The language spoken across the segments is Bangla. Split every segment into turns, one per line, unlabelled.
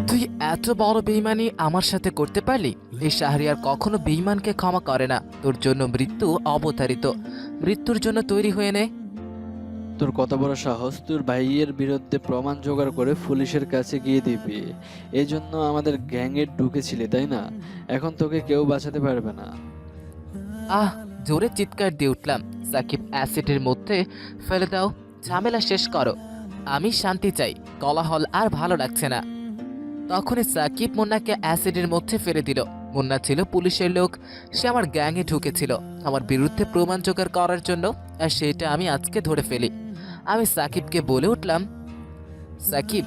তুই এত বড় বেইমানি আমার সাথে করতে পারলি? এই শাহরিয়ার কখনো বেইমানকে ক্ষমা করে না। তোর জন্য মৃত্যু অবধারিত। মৃত্যুর জন্য তৈরি হয়ে নে।
তোর কত বড় সাহস তোর ভাইয়ের বিরুদ্ধে প্রমাণ জোগাড় করে পুলিশের কাছে গিয়ে দিবি? এই জন্য আমাদের গ্যাংয়ে ঢুকেছিলি তাই না? এখন তোকে কেউ বাঁচাতে পারবে না।
আহ, জোরে চিৎকার দিয়ে উঠলাম। সাকিব, অ্যাসিডের মধ্যে ফেলে দাও, ঝামেলা শেষ করো। আমি শান্তি চাই, কোলাহল আর ভালো লাগছে না। তখনই সাকিব মুন্নাকে অ্যাসিডের মধ্যে ফেলে দিল। মুন্না ছিল পুলিশের লোক, সে আমার গ্যাংয়ে ঢুকেছিল আমার বিরুদ্ধে প্রমাণ জোগাড় করার জন্য, আর সেটা আমি আজকে ধরে ফেলি। আমি সাকিবকে বলে উঠলাম, সাকিব,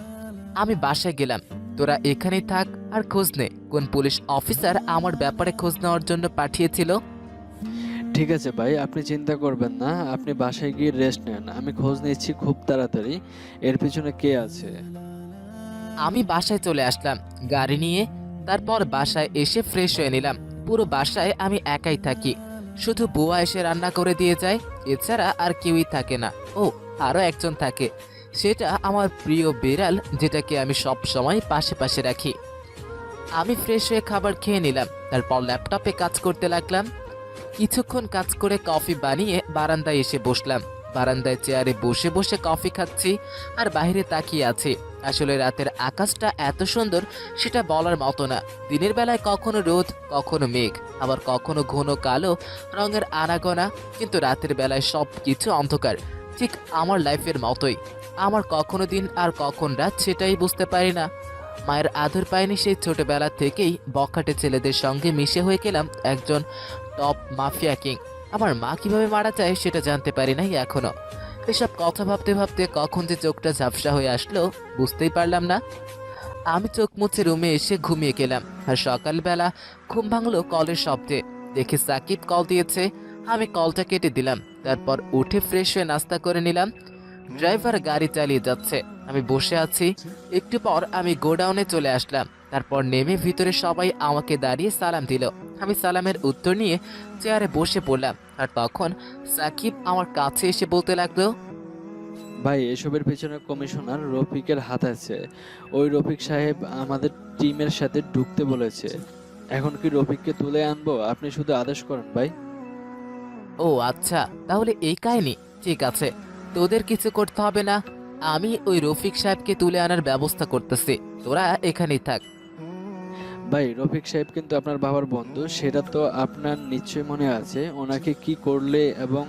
আমি বাসায় গেলাম, তোরা এখানেই থাক আর খোঁজ নে কোন পুলিশ অফিসার আমার ব্যাপারে খোঁজ নেওয়ার জন্য পাঠিয়েছিল।
ঠিক আছে ভাই, আপনি চিন্তা করবেন না, আপনি বাসায় গিয়ে রেস্ট নেন, আমি খোঁজ নিচ্ছি খুব তাড়াতাড়ি এর পিছনে কে আছে।
আমি বাসায় চলে আসলাম গাড়ি নিয়ে। তারপর বাসায় এসে ফ্রেশ হয়ে নিলাম। পুরো বাসায় আমি একাই থাকি, শুধু বুয়া এসে রান্না করে দিয়ে যায়, এছাড়া আর কেউই থাকে না। ও, আরও একজন থাকে, সেটা আমার প্রিয় বিড়াল, যেটাকে আমি সব সময় পাশে পাশে রাখি। আমি ফ্রেশ হয়ে খাবার খেয়ে নিলাম, তারপর ল্যাপটপে কাজ করতে লাগলাম। কিছুক্ষণ কাজ করে কফি বানিয়ে বারান্দায় এসে বসলাম। বারান্দায় চেয়ারে বসে বসে কফি খাচ্ছি আর বাইরে তাকিয়ে আছি। আসলে রাতের আকাশটা এত সুন্দর সেটা বলার মতো না। দিনের বেলায় কখনো রোদ, কখনো মেঘ, আবার কখনো ঘন কালো রঙের আনাগোনা, কিন্তু রাতের বেলায় সব কিছু অন্ধকার, ঠিক আমার লাইফের মতোই। আমার কখনো দিন আর কখন রাত সেটাই বুঝতে পারি না। মায়ের আদর পায়নি সেই ছোটবেলা থেকেই বখাটে ছেলেদের সঙ্গে মিশে হয়ে গেলাম একজন টপ মাফিয়া কিং। আমার মা কিভাবে মারা যায় সেটা জানতে পারি নাই এখনো। এসব কথা ভাবতে ভাবতে কখন যে চোখটা ঝাপসা হয়ে আসলো বুঝতেই পারলাম না। আমি চোখ মুছে রুমে এসে ঘুমিয়ে গেলাম। আর সকালবেলা ঘুম ভাঙলো কলের শব্দে। দেখে সাকিব কল দিয়েছে। আমি কলটা কেটে দিলাম, তারপর উঠে ফ্রেশ হয়ে নাস্তা করে নিলাম। ড্রাইভার গাড়ি চালিয়ে যাচ্ছে, আমি বসে আছি। একটু পর আমি গোডাউনে চলে আসলাম। তারপর নেমে ভিতরে সবাই আমাকে দাঁড়িয়ে সালাম দিল। আমি সালামের উত্তর নিয়ে চেয়ারে বসে পড়লাম। আর তখন সাকিব আমার কাছে এসে বলতে লাগলো,
ভাই, এসবের পেছনে কমিশনার রফিকের হাত আছে। ওই রফিক সাহেব আমাদের টিমের সাথে ঢুকতে বলেছে। এখন কি রফিককে তুলে আনবো? আপনি শুধু আদেশ করেন ভাই।
ও আচ্ছা, তাহলে এই কাহিনী। ঠিক আছে, তোদের কিছু করতে হবে না, আমি ওই রফিক সাহেবকে তুলে আনার ব্যবস্থা করতেছি, তোরা এখানেই থাক।
ভাই, রফিক সাহেব কিন্তু আপনার বাবার বন্ধু, সেটা তো আপনার নিশ্চয় মনে আছে। ওনাকে কি করলে এবং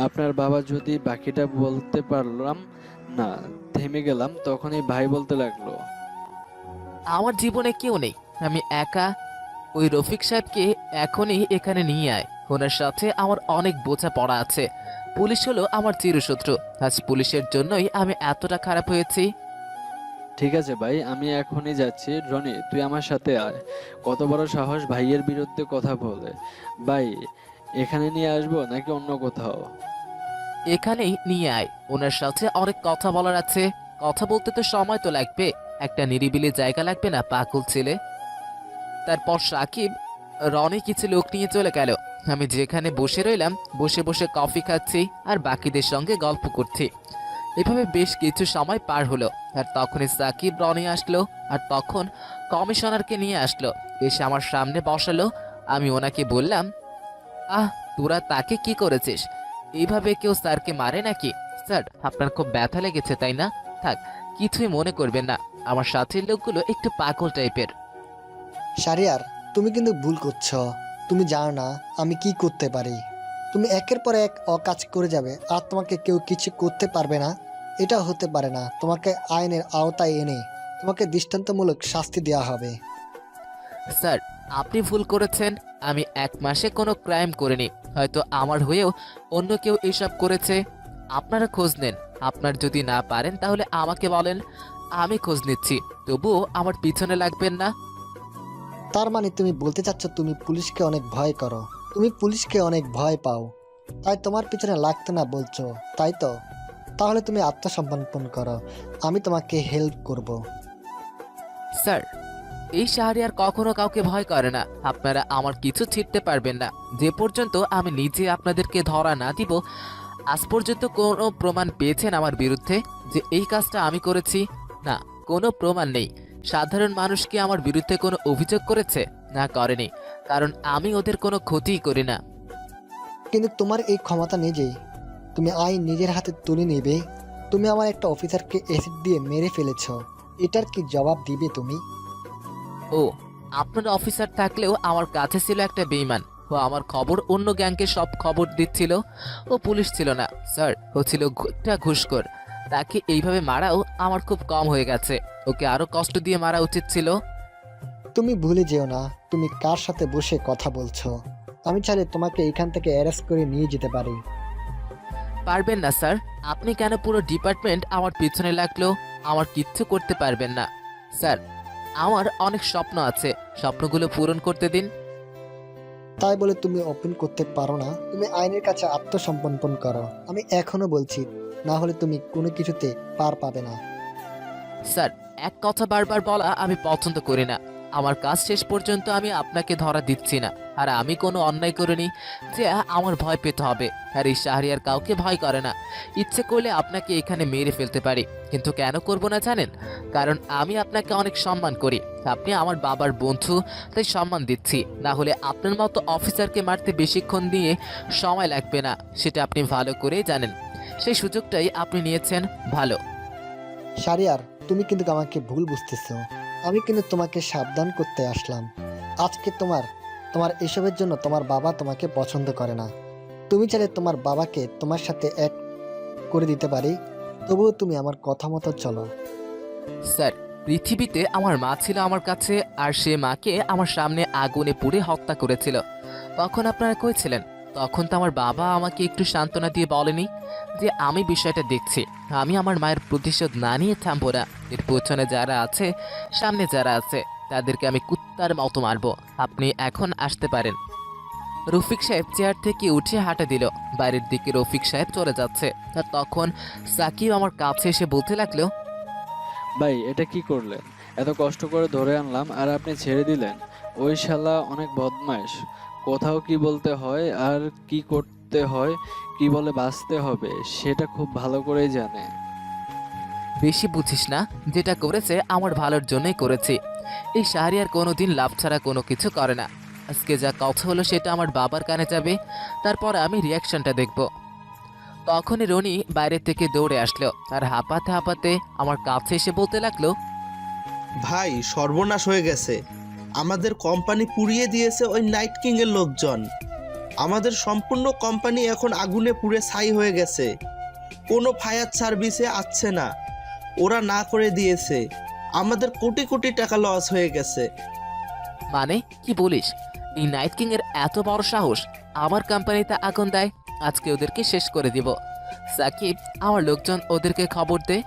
আপনার বাবা যদি বাকিটা বলতে পারলাম না। থেমে গেলাম, তখনই ভাই বলতে লাগলো,
আমার জীবনে কেউ নেই, আমি একা। ওই রফিক সাহেবকে এখনই এখানে নিয়ে আয়। ওনার সাথে আমার অনেক বোঝা পড়া আছে। পুলিশ হলো আমার চিরশত্রু, আজ পুলিশের জন্যই আমি এতটা খারাপ হয়েছি।
ঠিক আছে ভাই, আমি এখনই যাচ্ছি। রনি, তুই আমার সাথে আয়। কত বড় সাহস ভাইয়ের বিরুদ্ধে কথা বলে! ভাই, এখানে নিয়ে আসবো নাকি অন্য কোথাও?
এখানেই নিয়ে আয়, ওনার সাথে অনেক কথা বলার আছে। কথা বলতে তো সময় তো লাগবে, একটা নিরিবিলি জায়গা লাগবে না পাগল ছেলে? তারপর সাকিব, রনি কিছু লোক নিয়ে চলে গেল। আমি যেখানে বসে রইলাম, বসে বসে কফি খাচ্ছি আর বাকিদের সঙ্গে গল্প করছি। এভাবে বেশ কিছু সময় পার হলো। আর তখনই সাকিব, রনি আসলো। আর তখন কমিশনারকে নিয়ে আসলো, এসে আমার সামনে বসালো। আমি ওনাকে বললাম, আহ, তোরা তাকে কি করেছিস? এইভাবে কেউ স্যারকে মারে নাকি? স্যার, আপনার খুব ব্যথা লেগেছে তাই না? থাক, কিছুই মনে করবেন না, আমার সাথের লোকগুলো একটু পাগল টাইপের।
শারিয়ার, তুমি কিন্তু ভুল করছো। তুমি জানো না আমি কি করতে পারি। তুমি একের পর এক অকাজ করে যাবে আর তোমাকে কেউ কিছু করতে পারবে না। এটা হতে পারে না। তোমাকে আইনের আওতায় এনে তোমাকে দৃষ্টান্তমূলক শাস্তি দেওয়া হবে।
স্যার, আপনি ভুল করেছেন। আমি 1 মাসে কোনো ক্রাইম করিনি, হয়তো আমার হয়েও অন্য কেউ এসব করেছে। আপনারা খোঁজ নেন, আপনার যদি না পারেন তাহলে আমাকে বলেন, আমি খোঁজ নিচ্ছি। তবুও আমার পিছনে লাগবেন না।
তার মানে তুমি বলতে চাচ্ছ তুমি পুলিশকে অনেক ভয় করো, তুমি পুলিশকে অনেক ভয় পাও, তাই তোমার পিছনে লাগতে না বলছো, তাই তো? তাহলে তুমি আত্মসমর্পণ করো, আমি তোমাকে হেল্প করব।
স্যার, এই শাহরিয়ার কখনো কাউকে ভয় করে না, আপনারা আমার কিছু ছিটতে পারবেন না। যে পর্যন্ত আমি নিজে আপনাদেরকে ধরা না দিব। আজ পর্যন্ত কোনো প্রমাণ পেয়েছেন আমার বিরুদ্ধে যে এই কাজটা আমি করেছি? না, কোনো প্রমাণ নেই। সাধারণ মানুষ কি আমার বিরুদ্ধে কোনো অভিযোগ করেছে? না, করেনি, কারণ আমি ওদের কোনো ক্ষতিই করি না।
কিন্তু তোমার এই ক্ষমতা নেই যে তুমি আইন নিজের হাতে তুলে নেবে। তুমি আমার একটা অফিসারকে অ্যাসিড দিয়ে মেরে ফেলেছো, এটার কি জবাব দিবে তুমি?
ও, আপনার অফিসার থাকলেও আমার কাছে ছিল একটা বেঈমান। ও আমার খবর অন্য গ্যাংকে সব খবর দিচ্ছিল। ও পুলিশ ছিল না স্যার, ও ছিল একটা ঘুষখোর। তাকে এইভাবে মারাও আমার খুব কম হয়ে গেছে। ওকে আরো কষ্ট দিয়ে মারা উচিত ছিল।
তুমি ভুলে যেও না তুমি কার সাথে বসে কথা বলছো। আমি চাইলে তোমাকে এখান থেকে অ্যারেস্ট করে নিয়ে যেতে পারি।
পারবেন না স্যার। আপনি কেন, পুরো ডিপার্টমেন্ট আমার পিছনে লাগলো, আমার কিচ্ছু করতে পারবেন না স্যার। আমার অনেক স্বপ্ন আছে, স্বপ্নগুলো পূরণ করতে দিন।
তাই বলে তুমি ওপেন করতে পারো না? তুমি আইনের কাছে আত্মসমর্পণ করো। আমি এখনো বলছি, না হলে তুমি কোনো কিছুতে পার পাবে না।
স্যার, এক কথা বারবার বলা আমি পছন্দ করি না। আমার কাজ শেষ পর্যন্ত আমি আপনাকে ধরা দিচ্ছি না। আর আমি কোনো অন্যায় করিনি যে আমার ভয় পেতে হবে। আর এই শাহরিয়ার কাউকে ভয় করে না। ইচ্ছে করলে আপনাকে এখানে মেরে ফেলতে পারি, কিন্তু কেন করব না জানেন? কারণ আমি আপনাকে অনেক সম্মান করি। আপনি আমার বাবার বন্ধু, তাই সম্মান দিচ্ছি। না হলে আপনার মতো অফিসারকে মারতে বেশিক্ষণ দিয়ে সময় লাগবে না, সেটা আপনি ভালো করেই জানেন। সেই সুযোগটাই আপনি নিয়েছেন, ভালো।
শারিয়ার, তুমি কিন্তু আমাকে ভুল বুঝতেছো। আমি কিন্তু তোমাকে সাবধান করতে আসলাম। আজকে তোমার তোমার এসবের জন্য তোমার বাবা তোমাকে পছন্দ করে না। তুমি চাইলে তোমার বাবাকে তোমার সাথে এক করে দিতে পারি, তবুও তুমি আমার কথা মতো চলো।
স্যার, পৃথিবীতে আমার মা ছিল আমার কাছে, আর সে মাকে আমার সামনে আগুনে পুড়ে হত্যা করেছিল। তখন আপনারা কই ছিলেন? তখন তো আমার বাবা আমাকে একটু সান্ত্বনা দিয়ে বলেনি যে আমি বিষয়টা দেখছি, আমি আমার মায়ের প্রতিশোধ না নিয়ে থামবো না। এর পেছনে যারা আছে, সামনে যারা আছে, তাদেরকে আমি কুত্তার মতো মারবো। আপনি এখন আসতে পারেন। রফিক সাহেব চেয়ার থেকে উঠে হাঁটা দিল। বাইরের দিকে রফিক সাহেব চলে যাচ্ছে। আর তখন সাকিব আমার কাছে এসে বলতে লাগলো,
ভাই এটা কি করলেন? এত কষ্ট করে ধরে আনলাম আর আপনি ছেড়ে দিলেন? ওই শালা অনেক বদমাইশ। কোথাও কি বলতে হয় আর কি করতে হয়, কি বলে বাঁচতে হবে সেটা খুব ভালো করেই জানে।
বেশি বুঝিস না, যেটা করেছে আমার ভালোর জন্যই করেছি। এই শাহরিয়ার কোনোদিন লাভ ছাড়া কোনো কিছু করে না। আজকে যা কথা হলো সেটা আমার বাবার কানে যাবে, তারপর আমি রিয়াকশনটা দেখব। তখনই রনি বাইরে থেকে দৌড়ে আসলো আর হাঁপাতে হাঁপাতে আমার কাছে এসে বলতে লাগলো,
ভাই সর্বনাশ হয়ে গেছে। আমাদের কোম্পানি পুড়িয়ে দিয়েছে ওই নাইট কিং এর লোকজন। আমাদের সম্পূর্ণ কোম্পানি এখন আগুনে পুড়ে ছাই হয়ে গেছে। কোনো ফায়ার সার্ভিসে আসছে না, ওরা না করে দিয়েছে। আমাদের কোটি কোটি টাকা লস হয়ে গেছে।
মানে কি বলিস? এই নাইট কিং এর এত বড় সাহস আমার কোম্পানিতে আগুন দেয়? আজকে ওদেরকে শেষ করে দিব। সাকিব, আমার লোকজন ওদেরকে খবর দে,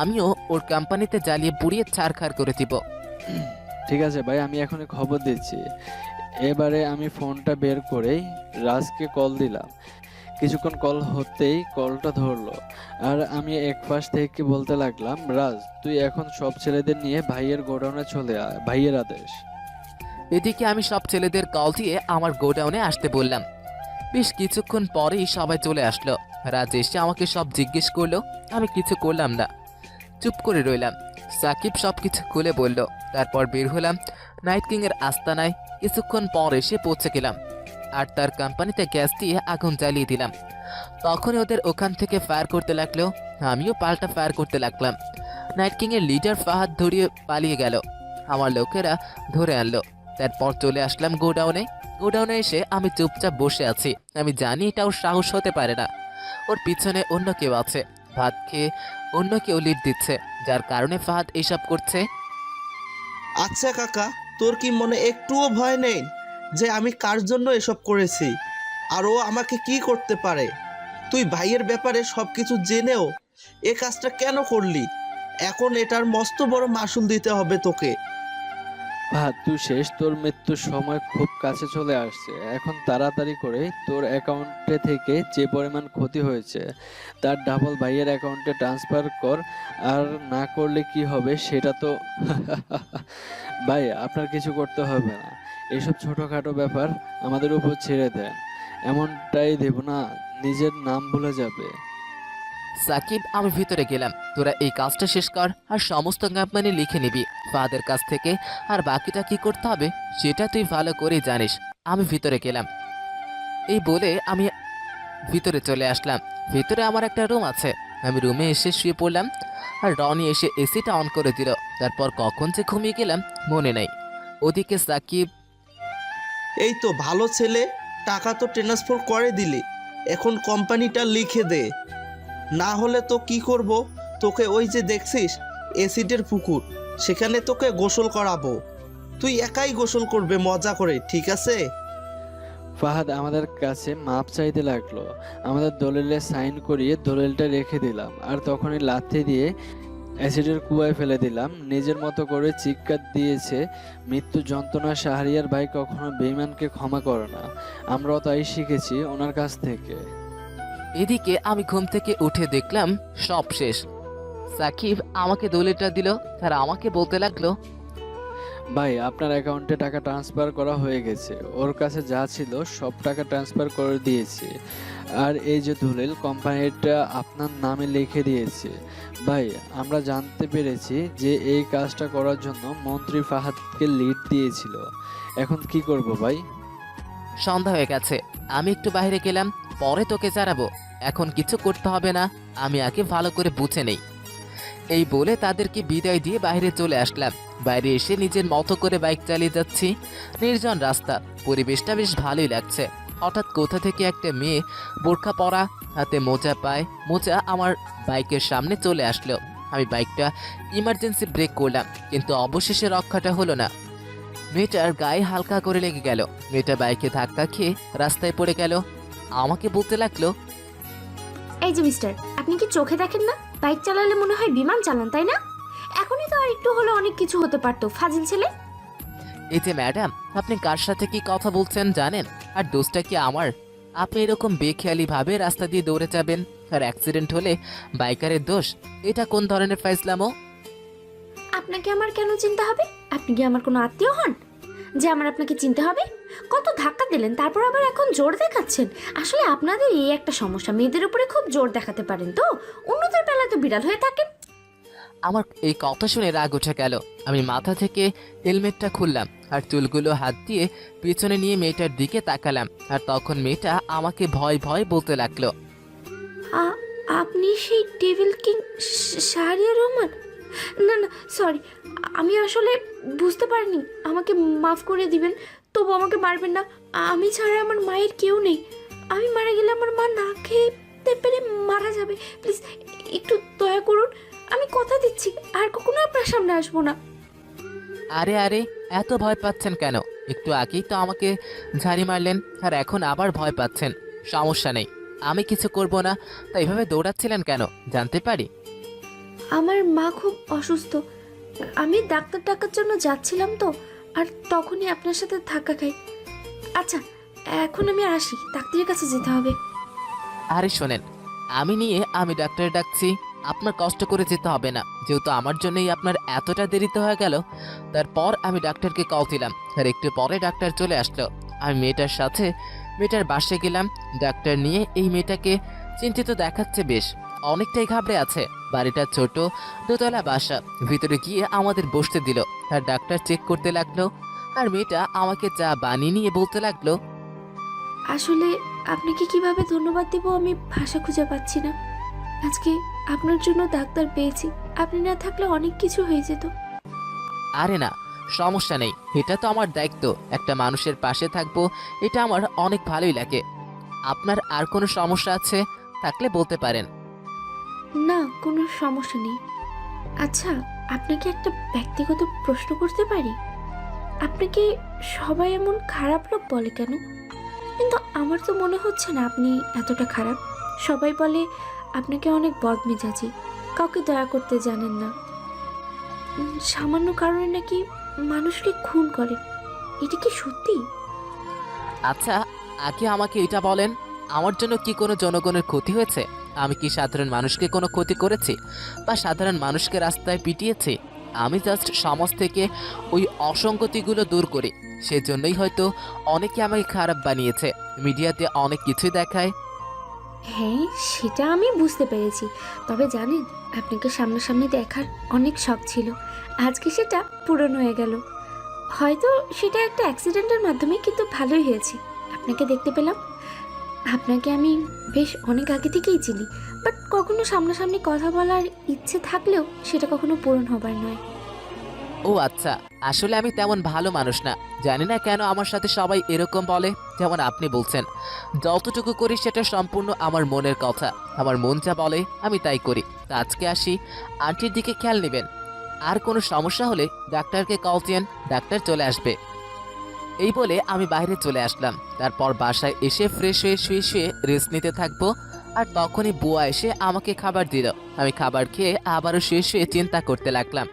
আমিও ওর কোম্পানিতে জ্বালিয়ে পুড়িয়ে ছারখার করে দিব।
ঠিক আছে ভাই, আমি এখনই খবর দিচ্ছি। এবারে আমি ফোনটা বের করেই রাজকে কল দিলাম। কিছুক্ষণ কল হতেই কলটা ধরলো আর আমি এক পাশ থেকে বলতে লাগলাম, রাজ তুই এখন সব ছেলেদের নিয়ে ভাইয়ের গোডাউনে চলে আয়, ভাইয়ের আদেশ।
এদিকে আমি সব ছেলেদের কল দিয়ে আমার গোডাউনে আসতে বললাম। বেশ কিছুক্ষণ পরেই সবাই চলে আসলো। রাজ এসে আমাকে সব জিজ্ঞেস করলো। আমি কিছু করলাম না, চুপ করে রইলাম। সাকিব সব কিছু খুলে বলল। তারপর বের হলাম নাইট কিং এর আস্তানায়। কিছুক্ষণ পর এসে পৌঁছে গেলাম আর তার কোম্পানিতে গ্যাস দিয়ে আগুন জ্বালিয়ে দিলাম। তখনই ওদের ওখান থেকে ফায়ার করতে লাগলো, আমিও পাল্টা ফায়ার করতে লাগলাম। নাইট কিং এর লিডার ফাহাদ ধরিয়ে পালিয়ে গেল। আমার লোকেরা ধরে আনলো। তারপর চলে আসলাম গোডাউনে। গোডাউনে এসে আমি চুপচাপ বসে আছি। আমি জানি এটা ওর সাহস হতে পারে না। ওর পিছনে অন্য কেউ আছে, ভাত খেয়ে অন্য কেউ লিড দিচ্ছে, যার কারণে ফাহাদ এসব করছে।
আচ্ছা কাকা, তোর কি মনে একটুও ভয় নেই যে আমি কার জন্য এসব করেছি আর ও আমাকে কি করতে পারে? তুই ভাইয়ের ব্যাপারে সব কিছু জেনেও এ কাজটা কেন করলি? এখন এটার মস্ত বড় মাসুল দিতে হবে তোকে।
ভাই তুই শেষ, তোর মৃত্যুর সময় খুব কাছে চলে আসছে। এখন তাড়াতাড়ি করে তোর অ্যাকাউন্টে থেকে যে পরিমাণ ক্ষতি হয়েছে তার ডাবল ভাইয়ের অ্যাকাউন্টে ট্রান্সফার কর। আর না করলে কি হবে সেটা তো ভাই আপনার কিছু করতে হবে না। এইসব ছোটখাটো ব্যাপার আমাদের উপর ছেড়ে দেন। এমনটাই দেব না নিজের নাম ভুলে যাবে।
সাকিব, আমি ভিতরে গেলাম, তোরা এই কাজটা শেষ কর আর সমস্ত কোম্পানি লিখে নিবি ফাহাদের কাছ থেকে, আর বাকিটা কি করতে হবে সেটা তুই ভালো করেই জানিস। আমি ভিতরে গেলাম। এই বলে আমি ভিতরে চলে আসলাম। ভিতরে আমার একটা রুম আছে। আমি রুমে এসে শুয়ে পড়লাম আর রনি এসে এসিটা অন করে দিল। তারপর কখন যে ঘুমিয়ে গেলাম মনে নেই। ওদিকে সাকিব,
এই তো ভালো ছেলে, টাকা তো ট্রান্সফার করে দিলি, এখন কোম্পানিটা লিখে দে, না হলে তো কি করব, তোকে ওই যে দেখছিস অ্যাসিডের পুকুর, সেখানে তোকে গোসল করাবো, তুই একাই গোসল করবে মজা করে, ঠিক আছে?
ফাহাদ আমাদের কাছে মাপ চাইতে লাগলো। আমাদের দলিলে সাইন করিয়ে দলিলটা রেখে দিলাম, আর তখনই লাথি দিয়ে অ্যাসিডের কুয়ায় ফেলে দিলাম। নিজের মতো করে চিৎকার দিয়েছে। মৃত্যু যন্ত্রণা শাহরিয়ার ভাই কখনো বেঈমানকে ক্ষমা করে না, আমরাও তাই শিখেছি ওনার কাছ থেকে।
এদিকে আমি ঘুম থেকে উঠে দেখলাম সব শেষ। সাকিব আমাকে দলিলটা দিল আর আমাকে বলতে লাগলো,
ভাই আপনার অ্যাকাউন্টে টাকা ট্রান্সফার করা হয়ে গেছে, ওর কাছে যা ছিল সব টাকা ট্রান্সফার করে দিয়েছে, আর এই যে দলিল কোম্পানিটা আপনার নামে লিখে দিয়েছে। ভাই আমরা জানতে পেরেছি যে এই কাজটা করার জন্য মন্ত্রী ফাহাদকে লিড দিয়েছিল, এখন কি করব ভাই?
সন্ধ্যা হয়ে গেছে, আমি একটু বাইরে গেলাম, পরে তোকে জানাবো, এখন কিছু করতে হবে না, আমি আগে ভালো করে বুঝে নেই। এই বলে তাদেরকে বিদায় দিয়ে বাইরে চলে আসলাম। বাইরে এসে নিজের মতো করে বাইক চালিয়ে যাচ্ছি। নির্জন রাস্তা, পরিবেশটা বেশ ভালোই লাগছে। হঠাৎ কোথা থেকে একটা মেয়ে বোরখা পরা, হাতে মোজা পায়, মোজা আমার বাইকের সামনে চলে আসলো। আমি বাইকটা ইমার্জেন্সি ব্রেক করলাম, কিন্তু অবশেষে রক্ষাটা হলো না। মেয়েটার গায়ে হালকা করে লেগে গেল। মেয়েটা বাইকে ধাক্কা খেয়ে রাস্তায় পড়ে গেল। আমাকে বলতে লাগলো,
এই যে মিস্টার, আপনি কি চোখে দেখেন না? বাইক চালালে মনে হয় বিমান চালান, তাই না? এখনই তো আর একটু হলে অনেক কিছু হতে পারতো, ফাজিল ছেলে।
এই যে ম্যাডাম, আপনি কার সাথে কি কথা বলছেন জানেন? আর দোষটা কি আমার? আপনি এরকম বেখেয়ালি ভাবে রাস্তা দিয়ে দৌড়ে যাবেন আর অ্যাক্সিডেন্ট হলে বাইকারের দোষ, এটা কোন ধরনের ফাইজলামো?
আপনাকে আমার কেন চিনতে হবে? আপনি কি আমার কোনো আত্মীয় হন যে আমার আপনাকে চিনতে হবে? কত ধাক্কা দিলেন, তারপর আবার এখন জোর দেখাচ্ছেন। আসলে আপনাদের এই একটা সমস্যা, মেয়েদের উপরে খুব জোর দেখাতে পারেন তো, অন্যদের বেলায় তো বিড়াল হয়ে থাকেন।
আমার এই কথা শুনে রাগ উঠে গেল। আমি মাথা থেকে হেলমেটটা খুললাম আর চুলগুলো হাত দিয়ে পিছনে নিয়ে মেয়েটার দিকে তাকালাম। আর তখন মেয়েটা আমাকে ভয় ভয় বলতে লাগলো,
আপনি সেই টেবিল কিং শাহরিয়ার রহমান? না না, সরি, আমি আসলে বুঝতে পারিনি, আমাকে মাফ করে দিবেন, তবু আমাকে মারবেন না। আমি ছাড়া আমার মায়ের কেউ নেই, আমি মারা গেলে আমার মা না খেতে পেরে মারা যাবে। প্লিজ একটু দয়া করুন, আমি কথা দিচ্ছি আর কখনো আপনার সামনে আসবো না।
আরে আরে, এত ভয় পাচ্ছেন কেন? একটু আগেই তো আমাকে ঝাড়ি মারলেন আর এখন আবার ভয় পাচ্ছেন। সমস্যা নেই, আমি কিছু করব না, তাই এভাবে দৌড়াচ্ছিলেন কেন জানতে পারি?
আমার মা খুব অসুস্থ, আমি ডাক্তার ডাকার জন্য যাচ্ছিলাম তো, আর তখনই আপনার সাথে ধাক্কা খাই। আচ্ছা, এখন আমি আসি, ডাক্তারের কাছে যেতে হবে।
আরে শোনেন, আমি ডাক্তার ডাকছি, আপনার কষ্ট করে যেতে হবে না, যেহেতু আমার জন্যই আপনার এতটা দেরিতে হয়ে গেল। তারপর আমি ডাক্তারকে কল দিলাম আর একটু পরে ডাক্তার চলে আসলো। আমি মেয়েটার সাথে মেয়েটার বাসায় গেলাম। ডাক্তার নিয়ে এই মেয়েটাকে চিন্তিত দেখাচ্ছে, বেশ অনেকটাই ঘাবড়ে আছে। বাড়িটা ছোট, দোতলা বাসা। ভিতরে গিয়ে আমাদের বসতে দিল আর ডাক্তার চেক করতে লাগলো। আর মেয়েটা আমাকে চা বানিয়ে নিয়ে বলতে লাগলো,
আসলে আপনাকে কিভাবে ধন্যবাদ দেব আমি ভাষা খুঁজে পাচ্ছি না। আজকে আপনার জন্য ডাক্তার পেয়েছি, আপনি না থাকলে অনেক কিছু হয়ে যেত।
আরে না, সমস্যা নেই, এটা তো আমার দায়িত্ব, একটা মানুষের পাশে থাকবো, এটা আমার অনেক ভালোই লাগে। আপনার আর কোনো সমস্যা আছে থাকলে বলতে পারেন।
না, কোনো সমস্যা নেই। আচ্ছা, আপনাকে একটা ব্যক্তিগত প্রশ্ন করতে পারি? আপনাকে সবাই এমন খারাপ লোক বলে কেন? কিন্তু আমার তো মনে হচ্ছে না আপনি এতটা খারাপ। সবাই বলে আপনাকে অনেক বদমেজাজি, কাউকে দয়া করতে জানেন না, সামান্য কারণে নাকি মানুষকে খুন করে। এটা কি সত্যি?
আচ্ছা, আগে আমাকে এটা বলেন, আমার জন্য কি কোনো জনগণের ক্ষতি হয়েছে? আমি কি সাধারণ মানুষকে কোনো ক্ষতি করেছি বা সাধারণ মানুষকে রাস্তায় পিটিয়েছি? আমি জাস্ট সমাজ থেকে ওই অসঙ্গতিগুলো দূর করি, সেজন্যই হয়তো অনেকে আমাকে খারাপ বানিয়েছে। মিডিয়াতে অনেক কিছুই দেখায়।
হ্যাঁ, সেটা আমি বুঝতে পেরেছি। তবে জানেন, আপনাকে সামনাসামনি দেখার অনেক শখ ছিল। আজকে সেটা পূরণ হয়ে গেল। হয়তো সেটা একটা অ্যাক্সিডেন্টের মাধ্যমে, কিন্তু ভালোই হয়েছে। আপনাকে দেখতে পেলাম। আপনাকে আমি বেশ অনেক আগে থেকেই চিনি, বাট কখনো সামনাসামনি কথা বলার ইচ্ছে থাকলেও সেটা কখনো পূরণ হবার নয়।
ও আচ্ছা, আসলে আমি তেমন ভালো মানুষ না। জানি না কেন আমার সাথে সবাই এরকম বলে। যেমন আপনি বলছেন, যতটুকু করি সেটা সম্পূর্ণ আমার মনের কথা। আমার মন যা বলে আমি তাই করি। তা আজকে আসি, আন্টির দিকে খেয়াল নেবেন। আর কোনো সমস্যা হলে ডাক্তারকে কল দিয়েন, ডাক্তার চলে আসবে। এই বলে আমি বাইরে চলে আসলাম। তারপর বাসায় এসে ফ্রেশ হয়ে শুয়ে শুয়ে রেস্ট নিতে থাকবো। আর তখনই বুয়া এসে আমাকে খাবার দিল। আমি খাবার খেয়ে আবারও শুয়ে শুয়ে চিন্তা করতে লাগলাম,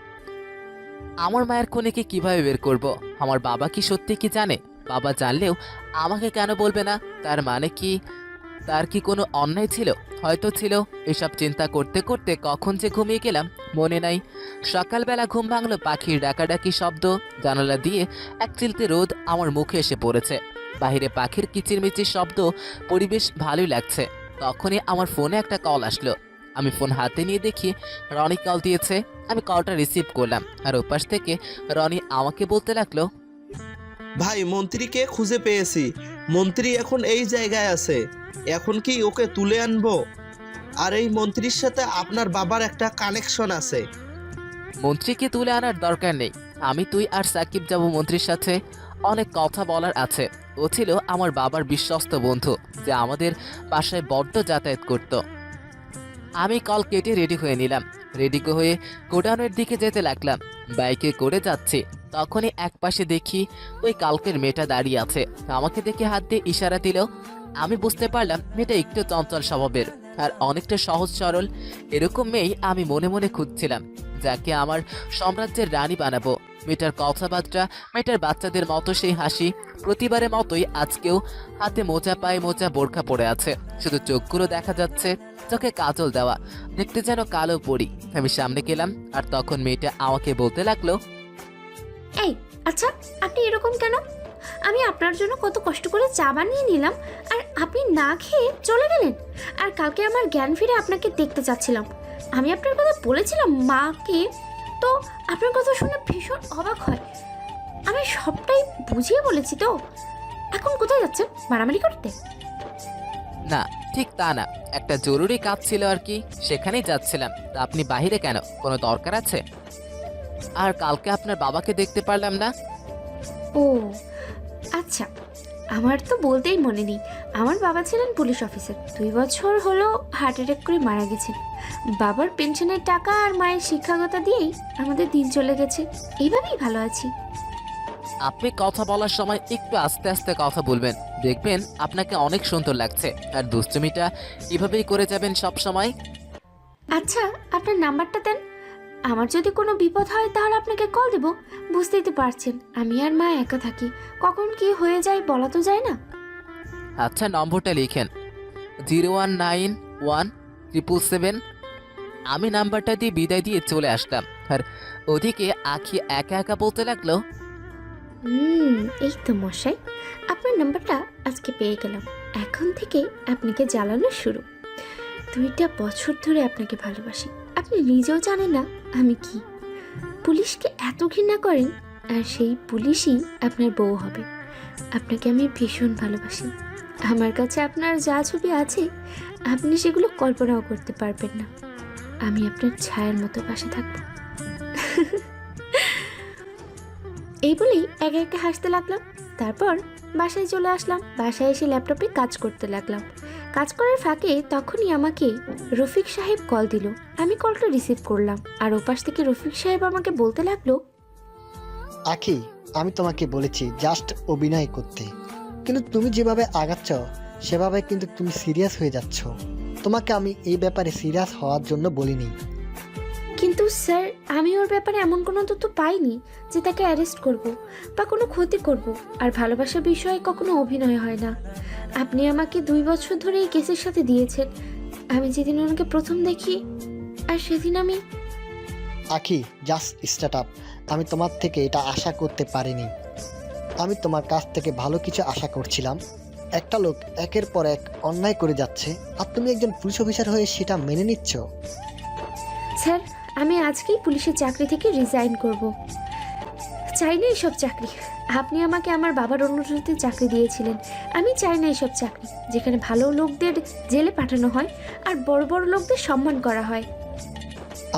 আমার মায়ের খুনিকে কিভাবে বের করব। আমার বাবা কি সত্যি কি জানে? বাবা জানলেও আমাকে কেন বলবে না? তার মানে কি, তার কি কোনো অন্যায় ছিল? হয়তো ছিল। এসব চিন্তা করতে করতে কখন যে ঘুমিয়ে গেলাম মনে নাই। সকালবেলা ঘুম ভাঙলো পাখির ডাকাডাকি শব্দ। জানালা দিয়ে এক চিলতে রোদ আমার মুখে এসে পড়েছে। বাইরে পাখির কিচিরমিচির শব্দ, পরিবেশ ভালোই লাগছে। তখনই আমার ফোনে একটা কল আসলো। আমি ফোন হাতে নিয়ে দেখি রনি কল দিয়েছে। আমি কলটা রিসিভ করলাম, আর ওপাশ থেকে রনি আমাকে বলতে লাগলো,
ভাই, মন্ত্রীকে খুঁজে পেয়েছি। মন্ত্রী এখন এই জায়গায় আছে। এখন কি ওকে তুলে আনবো? আর এই মন্ত্রীর সাথে আপনার বাবার একটা কানেকশন আছে।
মন্ত্রীকে তুলে আনার দরকার নেই। আমি, তুই আর সাকিব যাব মন্ত্রীর সাথে। অনেক কথা বলার আছে। ও ছিল আমার বাবার বিশ্বস্ত বন্ধু, যে আমাদের বাসায় বড্ড যাতায়াত করত। আমি কল কেটে রেডি হয়ে নিলাম। রেডি হয়ে গোডাউনের দিকে যেতে লাগলাম। বাইকে করে যাচ্ছি, তখনই এক পাশে দেখি ওই কালকের মেয়েটা দাঁড়িয়ে আছে। আমাকে দেখে হাত দিয়ে ইশারা দিল। আমি বুঝতে পারলাম মেয়েটা একটু চঞ্চল স্বভাবের আর অনেকটা সহজ সরল। এরকম মেয়েই আমি মনে মনে খুঁজছিলাম, যাকে আমার সাম্রাজ্যের রানী বানাবো। মেয়েটার কথাবার্তা, মেয়েটার বাচ্চাদের মতো সেই হাসি, প্রতিবারের মতোই আজকেও হাতে মোজা, পায়ে মোজা, বোরখা পড়ে আছে। শুধু চোখগুলো দেখা যাচ্ছে, চোখে কাজল দেওয়া, দেখতে যেন কালো পরি। আমি সামনে গেলাম, আর তখন মেয়েটা আমাকে বলতে লাগলো,
এই, আচ্ছা, আপনি এরকম কেন? আমি আপনার জন্য কত কষ্ট করে চা বানিয়ে নিলাম, আর আপনি না খেয়ে চলে গেলেন। আর কালকে আমার জ্ঞান ফিরে আপনাকে দেখতে চাচ্ছিলাম। আমি আপনার কথা বলেছিলাম মাকে, তো আপনার কথা শুনে ভীষণ অবাক হয়। আমি সবটাই বুঝিয়ে বলেছি তো। এখন কোথায় যাচ্ছেন? মারামারি করতে?
না, ঠিক তা না, একটা জরুরি কাজ ছিল আর কি, সেখানেই যাচ্ছিলাম। তা আপনি বাইরে কেন? কোনো দরকার আছে? আর কালকে আপনার বাবাকে দেখতে পারলাম না।
ও আচ্ছা, আমার তো বলতেই মনে নেই। আমার বাবা ছিলেন পুলিশ অফিসার। 2 বছর হলো হার্ট অ্যাটাক করে মারা গেছেন। বাবার পেনশনের টাকা আর মায়ের শিক্ষাগত দিয়েই আমাদের দিন চলে গেছে। এইভাবেই ভালো আছি।
আপনি কথা বলার সময় একটু আস্তে আস্তে কথা বলবেন, দেখবেন আপনাকে অনেক সুন্দর লাগছে। আর দুষ্টুমিটা এভাবেই করে যাবেন সব সময়।
আচ্ছা, আপনার নাম্বারটা দেন। আমার যদি কোনো বিপদ হয় তাহলে আপনাকে কল দেব। বুঝতেই তো পারছেন, আমি আর মা একা থাকি। কখন কি হয়ে যায় বলা তো যায় না।
আচ্ছা, নম্বরটা লিখেন, 0191777। আমি নাম্বারটা দিয়ে বিদায় দিয়ে চলে আসলাম। আর ওদিকে আখি একা একা বলতে লাগলো,
এই তো মশাই, আপনার নাম্বারটা আজকে পেয়ে গেলাম। এখন থেকে আপনাকে জ্বালানো শুরু। 2টা বছর ধরে আপনাকে ভালোবাসি। আপনি নিজেও জানেন না আমি কি। পুলিশকে এত ঘৃণা করেন, আর সেই পুলিশই আপনার বউ হবে। আপনাকে আমি ভীষণ ভালোবাসি। আমার কাছে আপনার যা ছবি আছে, আপনি সেগুলো কল্পনাও করতে পারবেন না। আমি আপনার ছায়ার মতো পাশে থাকবো। এই বলেই একে একে হাসতে লাগলাম। তারপর বাসায় চলে আসলাম। বাসায় এসে ল্যাপটপে কাজ করতে লাগলাম। কাজ করার ফাঁকে তখনই আমাকে রফিক সাহেব কল দিল। আমি কলটা রিসিভ করলাম, আর ওপাশ থেকে রফিক সাহেব আমাকে বলতে লাগলো,
আখি, আমি তোমাকে বলেছি জাস্ট অভিনয় করতে, কিন্তু তুমি যেভাবে আগাচ্ছ সেভাবে কিন্তু তুমি সিরিয়াস হয়ে যাচ্ছ। তোমাকে আমি এই ব্যাপারে সিরিয়াস হওয়ার জন্য বলিনি।
কিন্তু স্যার, আমি ওর ব্যাপারে এমন কোনো তথ্য পাইনি যে তাকে অ্যারেস্ট করব বা কোনো ক্ষতি করব। আর ভালোবাসার বিষয়ে কখনো অভিনয় হয় না। আপনি আমাকে 2 বছর ধরে এই কেসের সাথে দিয়েছেন। আমি যেদিন ওনাকে প্রথম দেখি, আর সেদিন আমি
আখি, জাস্ট স্টার্ট আপ। আমি তোমার থেকে এটা আশা করতে পারিনি। আমি তোমার কাছ থেকে ভালো কিছু আশা করছিলাম। একটা লোক একের পর এক অন্যায় করে যাচ্ছে আর তুমি একজন পুলিশ অফিসার হয়ে সেটা মেনে নিচ্ছ।
স্যার, আমি আজকেই পুলিশের চাকরি থেকে রিজাইন করব। চাই না এইসব চাকরি। আপনি আমাকে আমার বাবার অনুরোধে চাকরি দিয়েছিলেন। আমি চাই না এইসব চাকরি যেখানে ভালো লোকদের জেলে পাঠানো হয় আর বড় বড় লোকদের সম্মান করা হয়।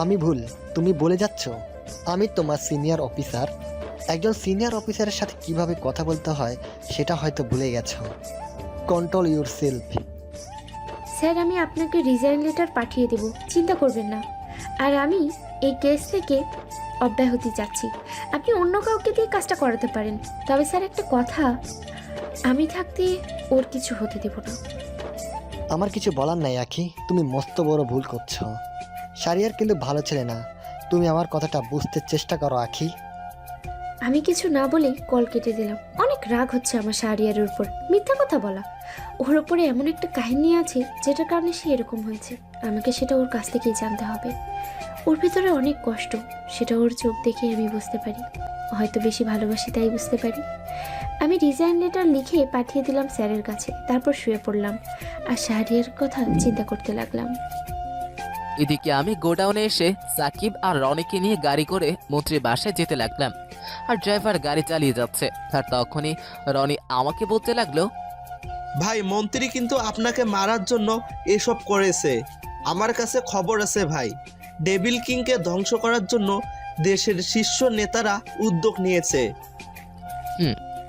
আমি ভুল, তুমি বলে যাচ্ছ আমি তোমার সিনিয়র অফিসার। একজন সিনিয়র অফিসারের সাথে কিভাবে কথা বলতে হয় সেটা হয়তো ভুলে গেছো। Control your self.
স্যার, আমি আপনাকে রিজাইন লেটার পাঠিয়ে দেব, চিন্তা করবেন না। আর আমি এই কেস থেকে অব্যাহতি চাচ্ছি। আপনি অন্য কাউকে দিয়ে কাজটা করাতে পারেন, তবে স্যার একটা কথা, আমি থাকতে ওর কিছু হতে দেব না।
আমার কিছু বলার নাই আখি, তুমি মস্ত বড় ভুল করছো। শারিয়ার কিন্তু ভালো ছেলে না, তুমি আমার কথাটা বুঝতে চেষ্টা করো আখি।
আমি কিছু না বলেই কল কেটে দিলাম। অনেক রাগ হচ্ছে আমার শাহরিয়ারের উপর। মিথ্যা কথা বলা, ওর ওপরে এমন একটা কাহিনী আছে যেটার কারণে সে এরকম হয়েছে। আমাকে সেটা ওর কাছ থেকেই জানতে হবে। ওর ভিতরে অনেক কষ্ট, সেটা ওর চোখ দেখে আমি বুঝতে পারি। হয়তো বেশি ভালোবাসি তাই বুঝতে পারি। আমি রিজাইন লেটার লিখে পাঠিয়ে দিলাম স্যারের কাছে, তারপর শুয়ে পড়লাম আর শাহরিয়ার কথা চিন্তা করতে লাগলাম।
এদিকে আমি গোডাউনে এসে সাকিব আর রনিকে নিয়ে গাড়ি করে মন্ত্রীর বাসায় যেতে লাগলাম। আর ড্রাইভার গাড়ি চালিয়ে যাচ্ছে। আর তখনই রনি আমাকে বলতে লাগলো,
ভাই, মন্ত্রী কিন্তু আপনাকে মারার জন্য এসব করেছে। আমার কাছে খবর আছে ভাই, ডেভিল কিংকে ধ্বংস করার জন্য দেশের শীর্ষ নেতারা উদ্যোগ নিয়েছে।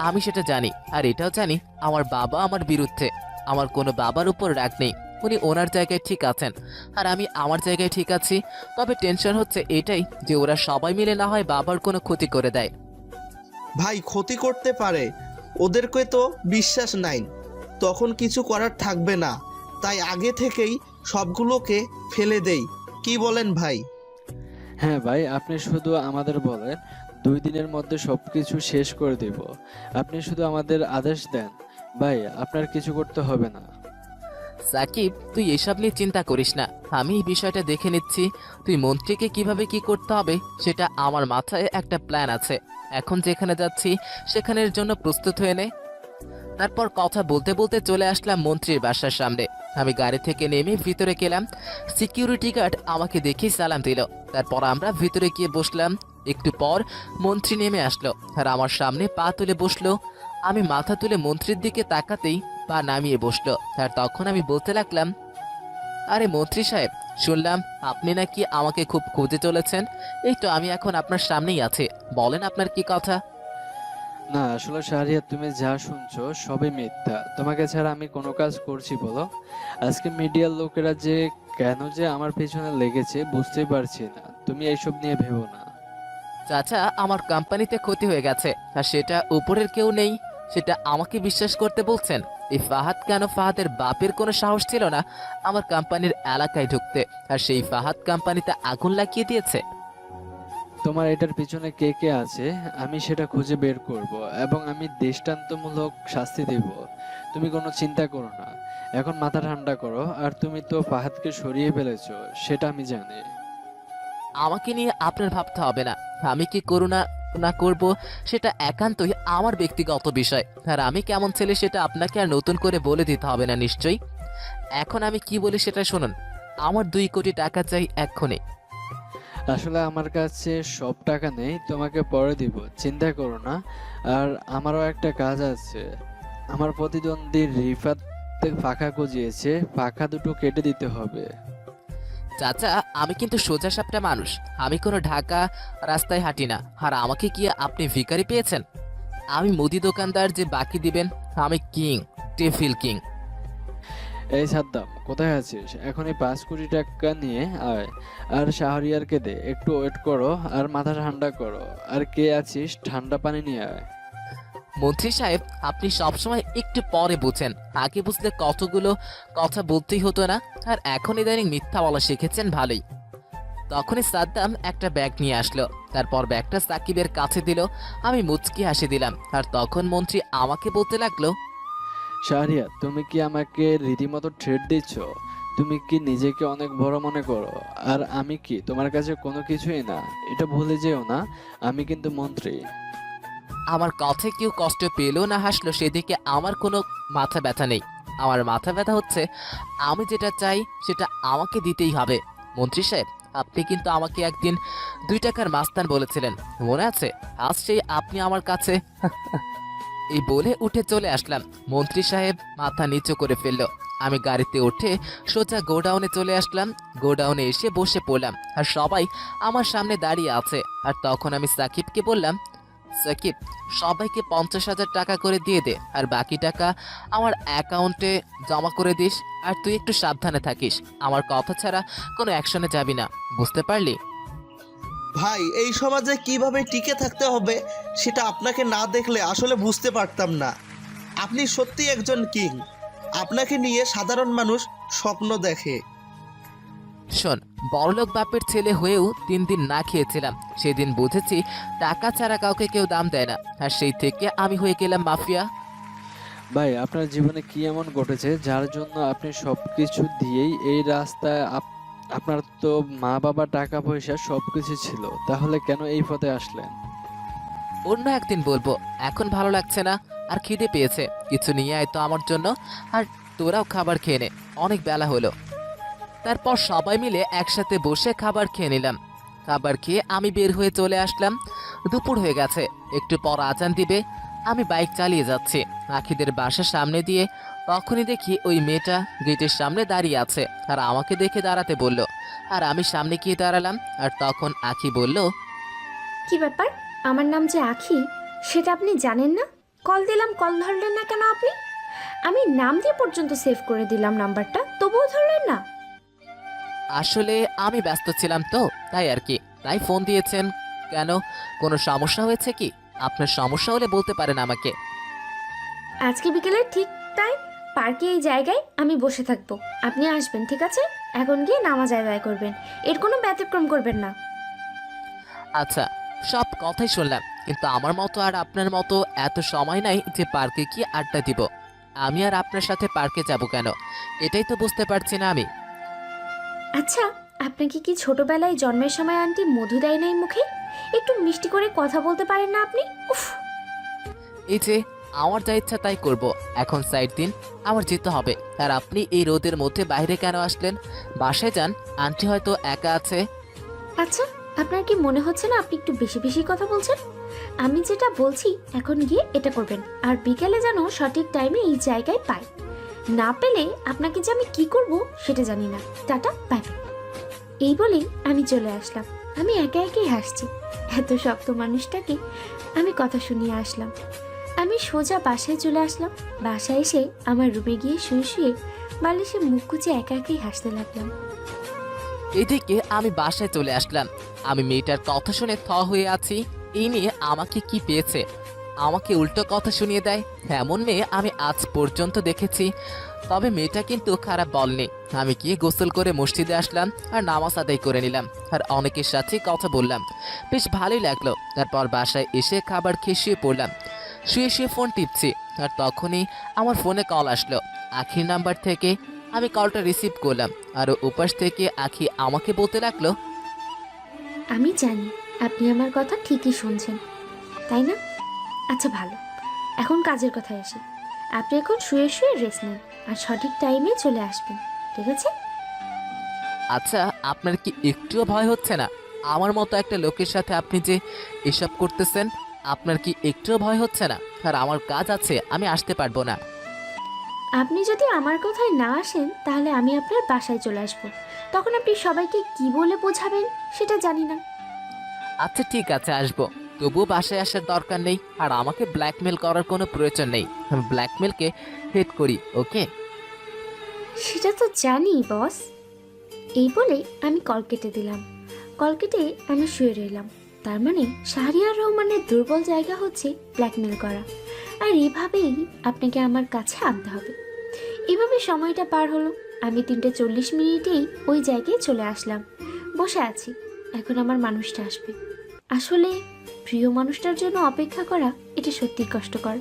আমি সেটা জানি, আর এটাও জানি আমার বাবা আমার বিরুদ্ধে। আমার কোনো বাবার উপর রাগ নেই, উনি ওনার জায়গায় ঠিক আছেন আর আমি আমার জায়গায় ঠিক আছি। তবে টেনশন হচ্ছে এটাই যে ওরা সবাই মিলে না হয় বাবার কোনো ক্ষতি করে দেয়।
ভাই, ক্ষতি করতে পারে, ওদেরকে তো বিশ্বাস নাই, তখন কিছু করার থাকবে না। তাই আগে থেকেই সবগুলোকে ফেলে দেই, কি বলেন ভাই?
হ্যাঁ ভাই, আপনি শুধু আমাদের বলেন, 2 দিনের মধ্যে সবকিছু শেষ করে দেব। আপনি শুধু আমাদের আদেশ দেন ভাই, আপনার কিছু করতে হবে না।
সাকিব, তুই এসব নিয়ে চিন্তা করিস না, আমি এই বিষয়টা দেখে নিচ্ছি। তুই মন্ত্রীকে কিভাবে কি করতে হবে সেটা আমার মাথায় একটা প্ল্যান আছে। এখন যেখানে যাচ্ছি সেখানের জন্য প্রস্তুত হয়ে নে। তারপর কথা বলতে বলতে চলে আসলাম মন্ত্রীর বাসার সামনে। আমি গাড়ি থেকে নেমে ভিতরে গেলাম। সিকিউরিটি গার্ড আমাকে দেখেই সালাম দিল। তারপর আমরা ভিতরে গিয়ে বসলাম। একটু পর মন্ত্রী নেমে আসলো আর আমার সামনে পা তুলে বসলো। আমি মাথা তুলে মন্ত্রীর দিকে তাকাতেই পা নামিয়ে বসলো। আর তখন আমি বলতে লাগলাম, আরে মন্ত্রী সাহেব, শুনলাম আপনি নাকি আমাকে খুব খুঁজে চলেছেন। এই তো আমি এখন আপনার সামনেই আছি, বলেন আপনার কি কথা।
না আসলে শাহরিয়ার, তুমি যা শুনছো সবই মিথ্যা। তোমাকে ছাড়া আমি কোনো কাজ করছি বলো? আজকে মিডিয়ার লোকেরা যে কেন যে আমার পেছনে লেগেছে বুঝতেই পারছি না। তুমি এইসব নিয়ে ভেবো না।
চাচা, আমার কোম্পানিতে ক্ষতি হয়ে গেছে আর সেটা উপরের কেউ নেই, সেটা আমাকে বিশ্বাস করতে বলছেন। এই ফাহাদ, কেন ফাহাদের বাপের কোনো সাহস ছিল না আমার কোম্পানির এলাকায় ঢুকতে, আর সেই ফাহাদ কোম্পানিতে আগুন লাগিয়ে দিয়েছে।
তোমার এটার পিছনে কে কে আছে আমি সেটা খুঁজে বের করব এবং আমি দৃষ্টান্তমূলক শাস্তি দেব। তুমি কোনো চিন্তা করো না, এখন মাথা ঠান্ডা করো। আর তুমি তো ফাহাদকে সরিয়ে ফেলেছো, সেটা আমি জানি।
আমাকে নিয়ে আপনার ভাবতে হবে না। আমি কি করুণা না করব সেটা একান্তই আমার ব্যক্তিগত বিষয়। আর আমি কেমন ছেলে সেটা আপনাকে আর নতুন করে বলে দিতে হবে না নিশ্চয়ই। এখন আমি কি বলি সেটা শুনুন। আমার 2 কোটি টাকা চাই এক্ষুনি।
আসলে আমার কাছে সব টাকা নেই, তোমাকে পরে দিব, চিন্তা করো না। আর আমারও একটা কাজ আছে। আমার প্রতিদ্বন্দ্বী রিফাত পাখা গজিয়েছে, পাখা দুটো কেটে দিতে হবে।
চাচা, আমি কিন্তু সোজা সাপটা মানুষ, আমি কোনো ঢাকা রাস্তায় হাঁটি না। আর আমাকে কি আপনি ভিখারি পেয়েছেন? আমি মুদি দোকানদার যে বাকি দিবেন। আমি কিং, টেফিল কিং।
এই সাদ্দাম, কোথায় আছিস? এখনই 5 কোটি টাকা নিয়ে আয় আর শাহরিয়ারকে দে। একটু ওয়েট করো আর মাথা ঠান্ডা করো। আর কে আছিস, ঠান্ডা পানি নিয়ে আয়।
মন্ত্রী সাহেব, আপনি সবসময় একটু পরে বুঝেন, আগে বুঝলে কতগুলো কথা বলতেই হতো না। আর এখন ইদানিং মিথ্যা বলা শিখেছেন ভালোই। তখনই সাদ্দাম একটা ব্যাগ নিয়ে আসলো। তারপর ব্যাগটা সাকিবের কাছে দিল। আমি মুচকি হাসি দিলাম। আর তখন মন্ত্রী আমাকে বলতে লাগলো,
শাহরিয়ার, তুমি কি আমাকে রীতিমতো থ্রেট দিচ্ছ? তুমি কি নিজেকে অনেক বড় মনে করো? আর আমি কি তোমার কাছে কোনো কিছুই না? এটা ভুলে যেও না, আমি কিন্তু মন্ত্রী।
আমার কথায় কেউ কষ্ট পেলো না হাসলো সেদিকে আমার কোনো মাথা ব্যথা নেই। আমার মাথা ব্যথা হচ্ছে আমি যেটা চাই সেটা আমাকে দিতেই হবে। মন্ত্রী সাহেব, আপনি কিন্তু আমাকে একদিন 2 টাকার মাস্তান বলেছিলেন, মনে আছে? আজ সেই আপনি আমার কাছে এই বলে উঠে চলে আসলাম। মন্ত্রী সাহেব মাথা নিচু করে ফেললো। আমি গাড়িতে উঠে সোজা গোডাউনে চলে আসলাম। গোডাউনে এসে বসে পড়লাম আর সবাই আমার সামনে দাঁড়িয়ে আছে। আর তখন আমি সাকিবকে বললাম, সাকিব, সবাইকে 50,000 টাকা করে দিয়ে দে আর বাকি টাকা আমার অ্যাকাউন্টে জমা করে দিস। আর তুই একটু সাবধানে থাকিস, আমার কথা ছাড়া কোনো অ্যাকশনে যাবি না, বুঝতে পারলি?
ভাই, এই সমাজে কিভাবে টিকে থাকতে হবে সেটা আপনাকে না দেখলে আসলে বুঝতে পারতাম না। আপনি সত্যি একজন কিং। আপনাকে নিয়ে সাধারণ মানুষ স্বপ্ন দেখে।
শোন, বড়লোক বাপের ছেলে হয়েও 3 দিন না খেয়েছিলাম। সেদিন বুঝেছি টাকা ছাড়া কাউকে কেউ দাম দেয় না, আর সেই থেকে আমি হয়ে গেলাম মাফিয়া।
ভাই, আপনার জীবনে কি এমন ঘটেছে যার জন্য আপনি সবকিছু দিয়েই এই রাস্তায় আপনার তো মা বাবা টাকা পয়সা সবকিছু ছিল, তাহলে কেন এই পথে আসলেন?
অন্য একদিন বলবো, এখন ভালো লাগছে না আর খিদে পেয়েছে। কিছু নিয়ে আয় তো আমার জন্য, আর তোরাও খাবার খেয়ে নে, অনেক বেলা হলো। তারপর সবাই মিলে একসাথে বসে খাবার খেয়ে নিলাম। খাবার খেয়ে আমি বের হয়ে চলে আসলাম। দুপুর হয়ে গেছে, একটু পর আজান দিবে। আমি বাইক চালিয়ে যাচ্ছি আখিদের বাসার সামনে দিয়ে। তখনই দেখি ওই মেয়েটা গেটের সামনে দাঁড়িয়ে আছে আর আমাকে দেখে দাঁড়াতে বলল। আর আমি সামনে গিয়ে দাঁড়ালাম। আর তখন আখি বলল,
কি ব্যাপার? আমার নাম যে আখি, সেটা আপনি জানেন না? কল দিলাম, কল ধরলেন না কেন আপনি? আমি নাম দিয়ে পর্যন্ত সেভ করে দিলাম নাম্বারটা, তবুও ধরলেন না।
আসলে আমি ব্যস্ত ছিলাম তো, তাই আর কি। তাই ফোন দিয়েছেন কেন? কোনো সমস্যা হয়েছে কি? আপনার সমস্যা হলে বলতে পারেন আমাকে।
আজকে বিকেলে ঠিক তাই পার্কে এই জায়গায় আমি বসে থাকবো, আপনি আসবেন, ঠিক আছে? এখন গিয়ে নামাজ আদায় করবেন, এর কোনো ব্যতিক্রম করবেন না।
আচ্ছা, সব কথাই শুনলাম, কিন্তু আমার মতো আর আপনার মতো এত সময় নাই যে পার্কে গিয়ে আড্ডা দিব। আমি আর আপনার সাথে পার্কে যাব কেন, এটাই তো বুঝতে পারছি না আমি।
আচ্ছা, আপনাকে কি ছোটবেলায় জন্মের সময় আন্টি মধু দেয় নাই মুখে? একটু মিষ্টি করে কথা বলতে পারেন না আপনি? উফ!
এই যে, আমার যা ইচ্ছা তাই করব। এখন সাইড দিন, আমার যেতে হবে। আর আপনি এই রোদের মধ্যে বাইরে কেন আসলেন? বাসায় যান, আন্টি হয়তো একা আছে।
আচ্ছা, আপনার কি মনে হচ্ছে না আপনি একটু বেশি বেশি কথা বলছেন? আমি যেটা বলছি এখন গিয়ে এটা করবেন, আর বিকেলে যেন সঠিক টাইমে এই জায়গায় পাই। না পেলে আপনাকে যে আমি কি করব সেটা জানি না। Tata, bye. এই বলেই আমি চলে আসলাম। আমি একা একাই হাসছি, এত শক্ত মানুষটাকে আমি কথা শুনিয়ে আসলাম। আমি সোজা বাসায় চলে আসলাম। বাসায় এসে আমার রুমে গিয়ে শুয়ে শুয়ে বালিশে মুখ কুচে একা একাই হাসতে লাগলাম।
এদিকে আমি বাসায় চলে আসলাম। আমি মেয়েটার কথা শুনে থ হয়ে আছি। এই নিয়ে আমাকে কি পেয়েছে? আমাকে উল্টো কথা শুনিয়ে দেয়। এমন মেয়ে আমি আজ পর্যন্ত দেখেছি। তবে মেয়েটা কিন্তু খারাপ বলনি। আমি গিয়ে গোসল করে মসজিদে আসলাম আর নামাজ আদায় করে নিলাম আর অনেকের সাথে কথা বললাম। বেশ ভালোই লাগলো। তারপর বাসায় এসে খাবার খেয়ে শুয়ে পড়লাম। শুয়ে শুয়ে ফোন টিপছি আর তখনই আমার ফোনে কল আসলো আখির নাম্বার থেকে। আমি কলটা রিসিভ করলাম আর উপাস থেকে আখি আমাকে বলতে লাগলো,
আমি জানি আপনি আমার কথা ঠিকই শুনছেন, তাই না? আচ্ছা ভালো, এখন কাজের কথায় আসি। আপনি এখন শুয়ে শুয়ে রেস্ট নেন আর সঠিক টাইমে চলে আসবেন, ঠিক আছে?
আচ্ছা, আপনার কি একটুও ভয় হচ্ছে না? আমার মতো একটা লোকের সাথে আপনি যে এসব করতেছেন, আপনার কি একটুও ভয় হচ্ছে না? আর আমার কাজ আছে, আমি আসতে পারবো না।
আপনি যদি আমার কথায় না আসেন তাহলে আমি আপনার বাসায় চলে আসব। তখন আপনি সবাইকে কি বলে বোঝাবেন সেটা জানি না।
আচ্ছা ঠিক আছে, আসবো। তবুও বাসায় আসার দরকার নেই আর আমাকে ব্ল্যাকমেল করার কোনো প্রয়োজন নেই। আমি ব্ল্যাকমেলকে হেট করি, ওকে?
সেটা তো জানি বস। এই বলে আমি কল কেটে দিলাম। কল কেটে আমি শুয়ে রইলাম। তার মানে শাহরিয়ার রহমানের দুর্বল জায়গা হচ্ছে ব্ল্যাকমেল করা, আর এভাবেই আপনাকে আমার কাছে আনতে হবে। এভাবে সময়টা পার হলো। আমি 3:40 ওই জায়গায় চলে আসলাম। বসে আছি, এখন আমার মানুষটা আসবে। আসলে প্রিয় মানুষটার জন্য অপেক্ষা করা এটা সত্যি কষ্টকর।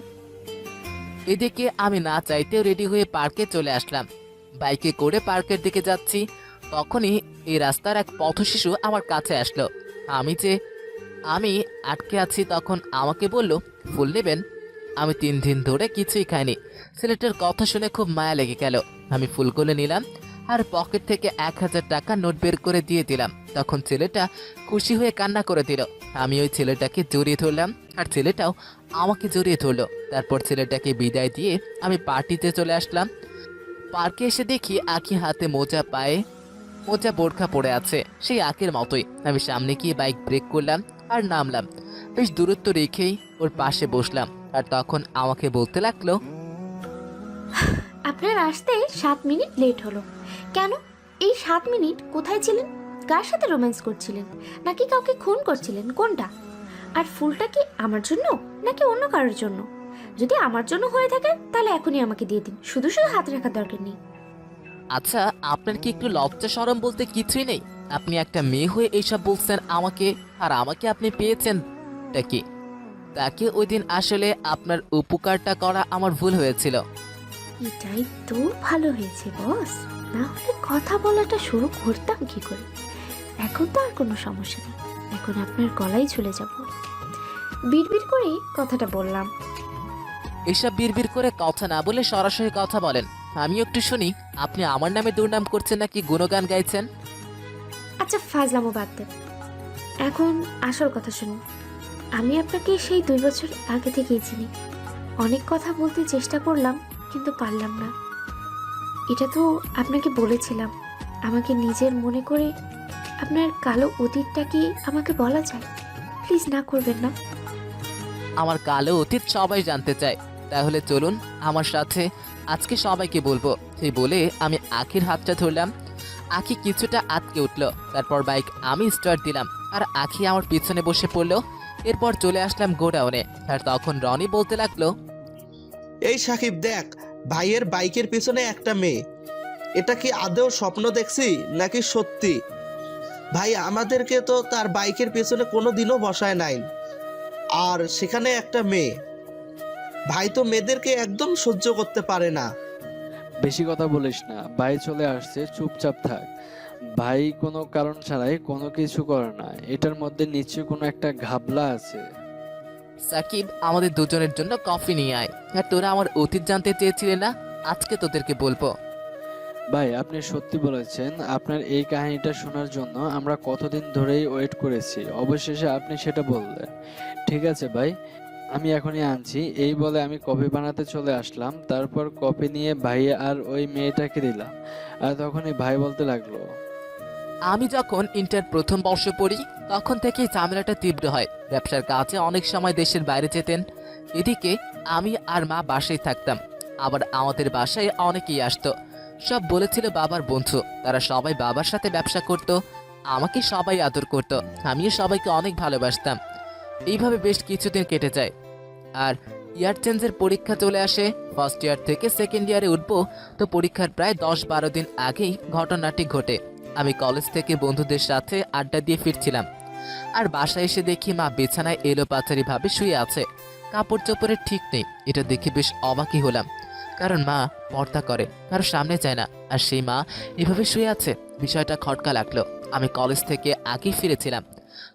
এদিকে আমি না চাইতেও রেডি হয়ে পার্কে চলে আসলাম। বাইকে করে পার্কের দিকে যাচ্ছি, তখনই এই রাস্তার এক পথশিশু আমার কাছে আসলো। আমি যে আমি আটকে আছি তখন আমাকে বলল ফুল নেবেন। আমি 3 দিন ধরে কিছুই খাইনি। ছেলেটার কথা শুনে খুব মায়া লেগে গেল। আমি ফুলগুলো নিলাম আর পকেট থেকে 1000 টাকা নোট বের করে দিয়ে দিলাম। তখন ছেলেটা খুশি হয়ে কান্না করে দিল। আমি ওই ছেলেটাকে জড়িয়ে ধরলাম আর ছেলেটাও আমাকে জড়িয়ে ধরলো। তারপর ছেলেটাকে বিদায় দিয়ে আমি পার্টিতে চলে আসলাম। পার্কে এসে দেখি আঁখি হাতে মোজা, পায়ে মোজা, বোরখা পড়ে আছে সেই আঁকের মতোই। আমি সামনে গিয়ে বাইক ব্রেক করলাম আর নামলাম। বেশ দূরত্ব রেখেই ওর পাশে বসলাম আর তখন আমাকে বলতে লাগলো,
আপনার আসতে 7 মিনিট লেট হলো কেন? এই 7 মিনিট কোথায় ছিলেন? কার সাথে রোম্যান্স করছিলেন, নাকি কাউকে খুন করছিলেন, কোনটা? আর ফুলটা কি আমার জন্য নাকি অন্য কারোর জন্য? যদি আমার জন্য হয়ে থাকে তাহলে এখনই আমাকে দিয়ে দিন, শুধু শুধু হাত রাখার দরকার নেই।
আচ্ছা আপনার কি একটু লজ্জা শরম বলতে কিছুই নেই? আপনি একটা মেয়ে হয়ে এইসব বলছেন আমাকে, আর আমাকে আপনি পেয়েছেন টা কি? তাকে ওই দিন আসলে আপনার উপকারটা করা আমার ভুল হয়েছিল।
এটাই তো ভালো হয়েছে বস, না হলে কথা বলাটা শুরু করতাম কি করে? এখন তো আর কোনো সমস্যা নেই, এখন আপনার গলায় ঝুলে যাব। বিড়বিড় করেই কথাটা বললাম।
এসব বিড়বিড় করে কথা না বলে সরাসরি কথা বলেন, আমিও একটু শুনি। আপনি আমার নামে দুর্নাম করছেন নাকি গুণগান গাইছেন?
আচ্ছা ফাজলামো বাদ দেন, এখন আসল কথা শুনুন। আমি আপনাকে সেই 2 বছর আগে থেকেই চিনি। অনেক কথা বলতে চেষ্টা করলাম কিন্তু পারলাম না। এটা তো আপনাকে বলেছিলাম, আমাকে নিজের মনে করে আপনার কালো অতীতটা কি আমাকে বলা যায়? প্লিজ না করবেন না।
আমার কালো অতীত সবাই জানতে চায়, তাহলে চলুন আমার সাথে, আজকে সবাইকে বলবো। সেই বলে আমি আখির হাতটা ধরলাম। আখি কিছুটা আটকে উঠলো। তারপর বাইক আমি স্টার্ট দিলাম আর আখি আমার পিছনে বসে পড়লো। এরপর চলে আসলাম গোডাউনে আর তখন রনি বলতে লাগলো,
এই সাকিব দেখ, ভাইয়ের বাইকের পিছনে একটা মেয়ে। এটা কি আদৌ স্বপ্ন দেখছি নাকি সত্যি? ভাই আমাদেরকে তো তার বাইকের পেছনে কোনো দিনও বসায় নাই, আর সেখানে একটা মেয়ে। ভাই তো মেয়েদেরকে একদম সহ্য করতে পারে না।
বেশি কথা বলিস না, ভাই চলে আসছে, চুপচাপ থাক। ভাই কোনো কারণ ছাড়াই কোনো কিছু করে না, এটার মধ্যে নিশ্চয়ই কোনো একটা ঘাবলা আছে।
সাকিব আমাদের দুজনের জন্য কফি নিয়ে আয়। আর তোরা আমার অতীত জানতে চেয়েছিলে না, আজকে তোদেরকে বলবো।
ভাই আপনি সত্যি বলেছেন, আপনার এই কাহিনীটা শোনার জন্য আমরা কতদিন ধরেই ওয়েট করেছি, অবশেষে আপনি সেটা বললেন। ঠিক আছে ভাই, আমি এখনই আনছি। এই বলে আমি কফি বানাতে চলে আসলাম। তারপর কফি নিয়ে ভাই আর ওই মেয়েটাকে দিলাম। আর তখনই ভাই বলতে লাগলো,
আমি যখন ইন্টার প্রথম বর্ষে পড়ি তখন থেকেই ঝামেলাটা তীব্র হয়। ব্যবসার কাজে অনেক সময় দেশের বাইরে যেতেন। এদিকে আমি আর মা বাসায় থাকতাম। আবার আমাদের বাসায় অনেকেই আসতো। সব বলেছিল বাবার বন্ধু, তারা সবাই বাবার সাথে ব্যবসা করত। আমাকে সবাই আদর করত, আমিও সবাইকে অনেক ভালোবাসতাম। এইভাবে বেশ কিছুদিন কেটে যায় আর ইয়ার চেঞ্জের পরীক্ষা চলে আসে। ফার্স্ট ইয়ার থেকে সেকেন্ড ইয়ারে উঠবো, তো পরীক্ষার প্রায় 10-12 দিন আগেই ঘটনাটি ঘটে। আমি কলেজ থেকে বন্ধুদের সাথে আড্ডা দিয়ে ফিরছিলাম আর বাসায় এসে দেখি মা বিছানায় এলোপাথারি ভাবে শুয়ে আছে, কাপড় চোপড়ের ঠিক নেই। এটা দেখে বেশ অবাকই হলাম, কারণ মা পর্দা করে, কারো সামনে যায় না, আর সেই মা এভাবে শুয়ে আছে। বিষয়টা খটকা লাগলো। আমি কলেজ থেকে আগেই ফিরেছিলাম,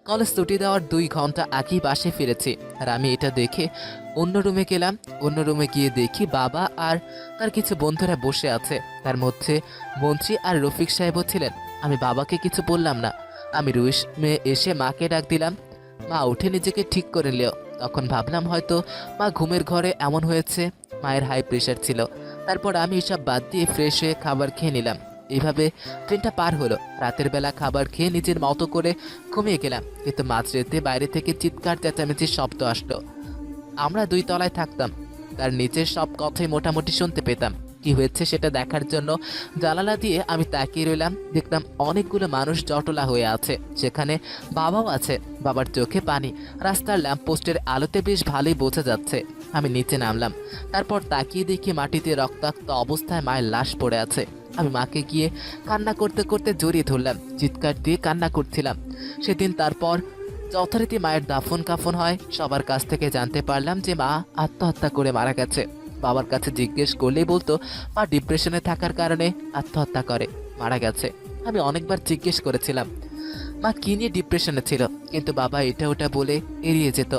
কলেজ ছুটি দেওয়ার 2 ঘন্টা আগেই বাসায় ফিরেছি। আর আমি এটা দেখে অন্য রুমে গেলাম। অন্য রুমে গিয়ে দেখি বাবা আর তার কিছু বন্ধুরা বসে আছে, তার মধ্যে মন্ত্রী আর রফিক সাহেবও ছিলেন। আমি বাবাকে কিছু বললাম না। আমি রুমে এসে মাকে ডাক দিলাম। মা উঠে নিজেকে ঠিক করে নিল। তখন ভাবলাম হয়তো মা ঘুমের ঘরে এমন হয়েছে, মায়ের হাই প্রেশার ছিল। তারপর আমি এসব বাদ দিয়ে ফ্রেশ হয়ে খাবার খেয়ে নিলাম। এইভাবে ট্রেনটা পার হলো। রাতের বেলা খাবার খেয়ে নিজের মতো করে ঘুমিয়ে গেলাম, কিন্তু মাঝরাতে বাইরে থেকে চিৎকার চেঁচামেচির শব্দ আসলো। আমরা 2 তলায় থাকতাম, তার নিচের সব কথাই মোটামুটি শুনতে পেতাম। কি হয়েছে সেটা দেখার জন্য জানালা দিয়ে আমি তাকিয়ে রইলাম। দেখলাম অনেকগুলো মানুষ জটলা হয়ে আছে, সেখানে বাবাও আছে। বাবার চোখে পানি, রাস্তার ল্যাম্পপোস্টের আলোতে বেশ ভালোই বোঝা যাচ্ছে। আমি নিচে নামলাম, তারপর তাকিয়ে দেখি মাটিতে রক্তাক্ত অবস্থায় মায়ের লাশ পড়ে আছে। আমি মাকে গিয়ে কান্না করতে করতে জড়িয়ে ধরলাম, চিৎকার দিয়ে কান্না করছিলাম। সেদিন তারপর যথারীতি মায়ের দাফন কাফন হয়। সবার কাছ থেকে জানতে পারলাম যে মা আত্মহত্যা করে মারা গেছে। বাবার কাছে জিজ্ঞেস করলেই বলতো মা ডিপ্রেশনে থাকার কারণে আত্মহত্যা করে মারা গেছে। আমি অনেকবার জিজ্ঞেস করেছিলাম মা কি নিয়ে ডিপ্রেশনে ছিল, কিন্তু বাবা এটা ওটা বলে এড়িয়ে যেত।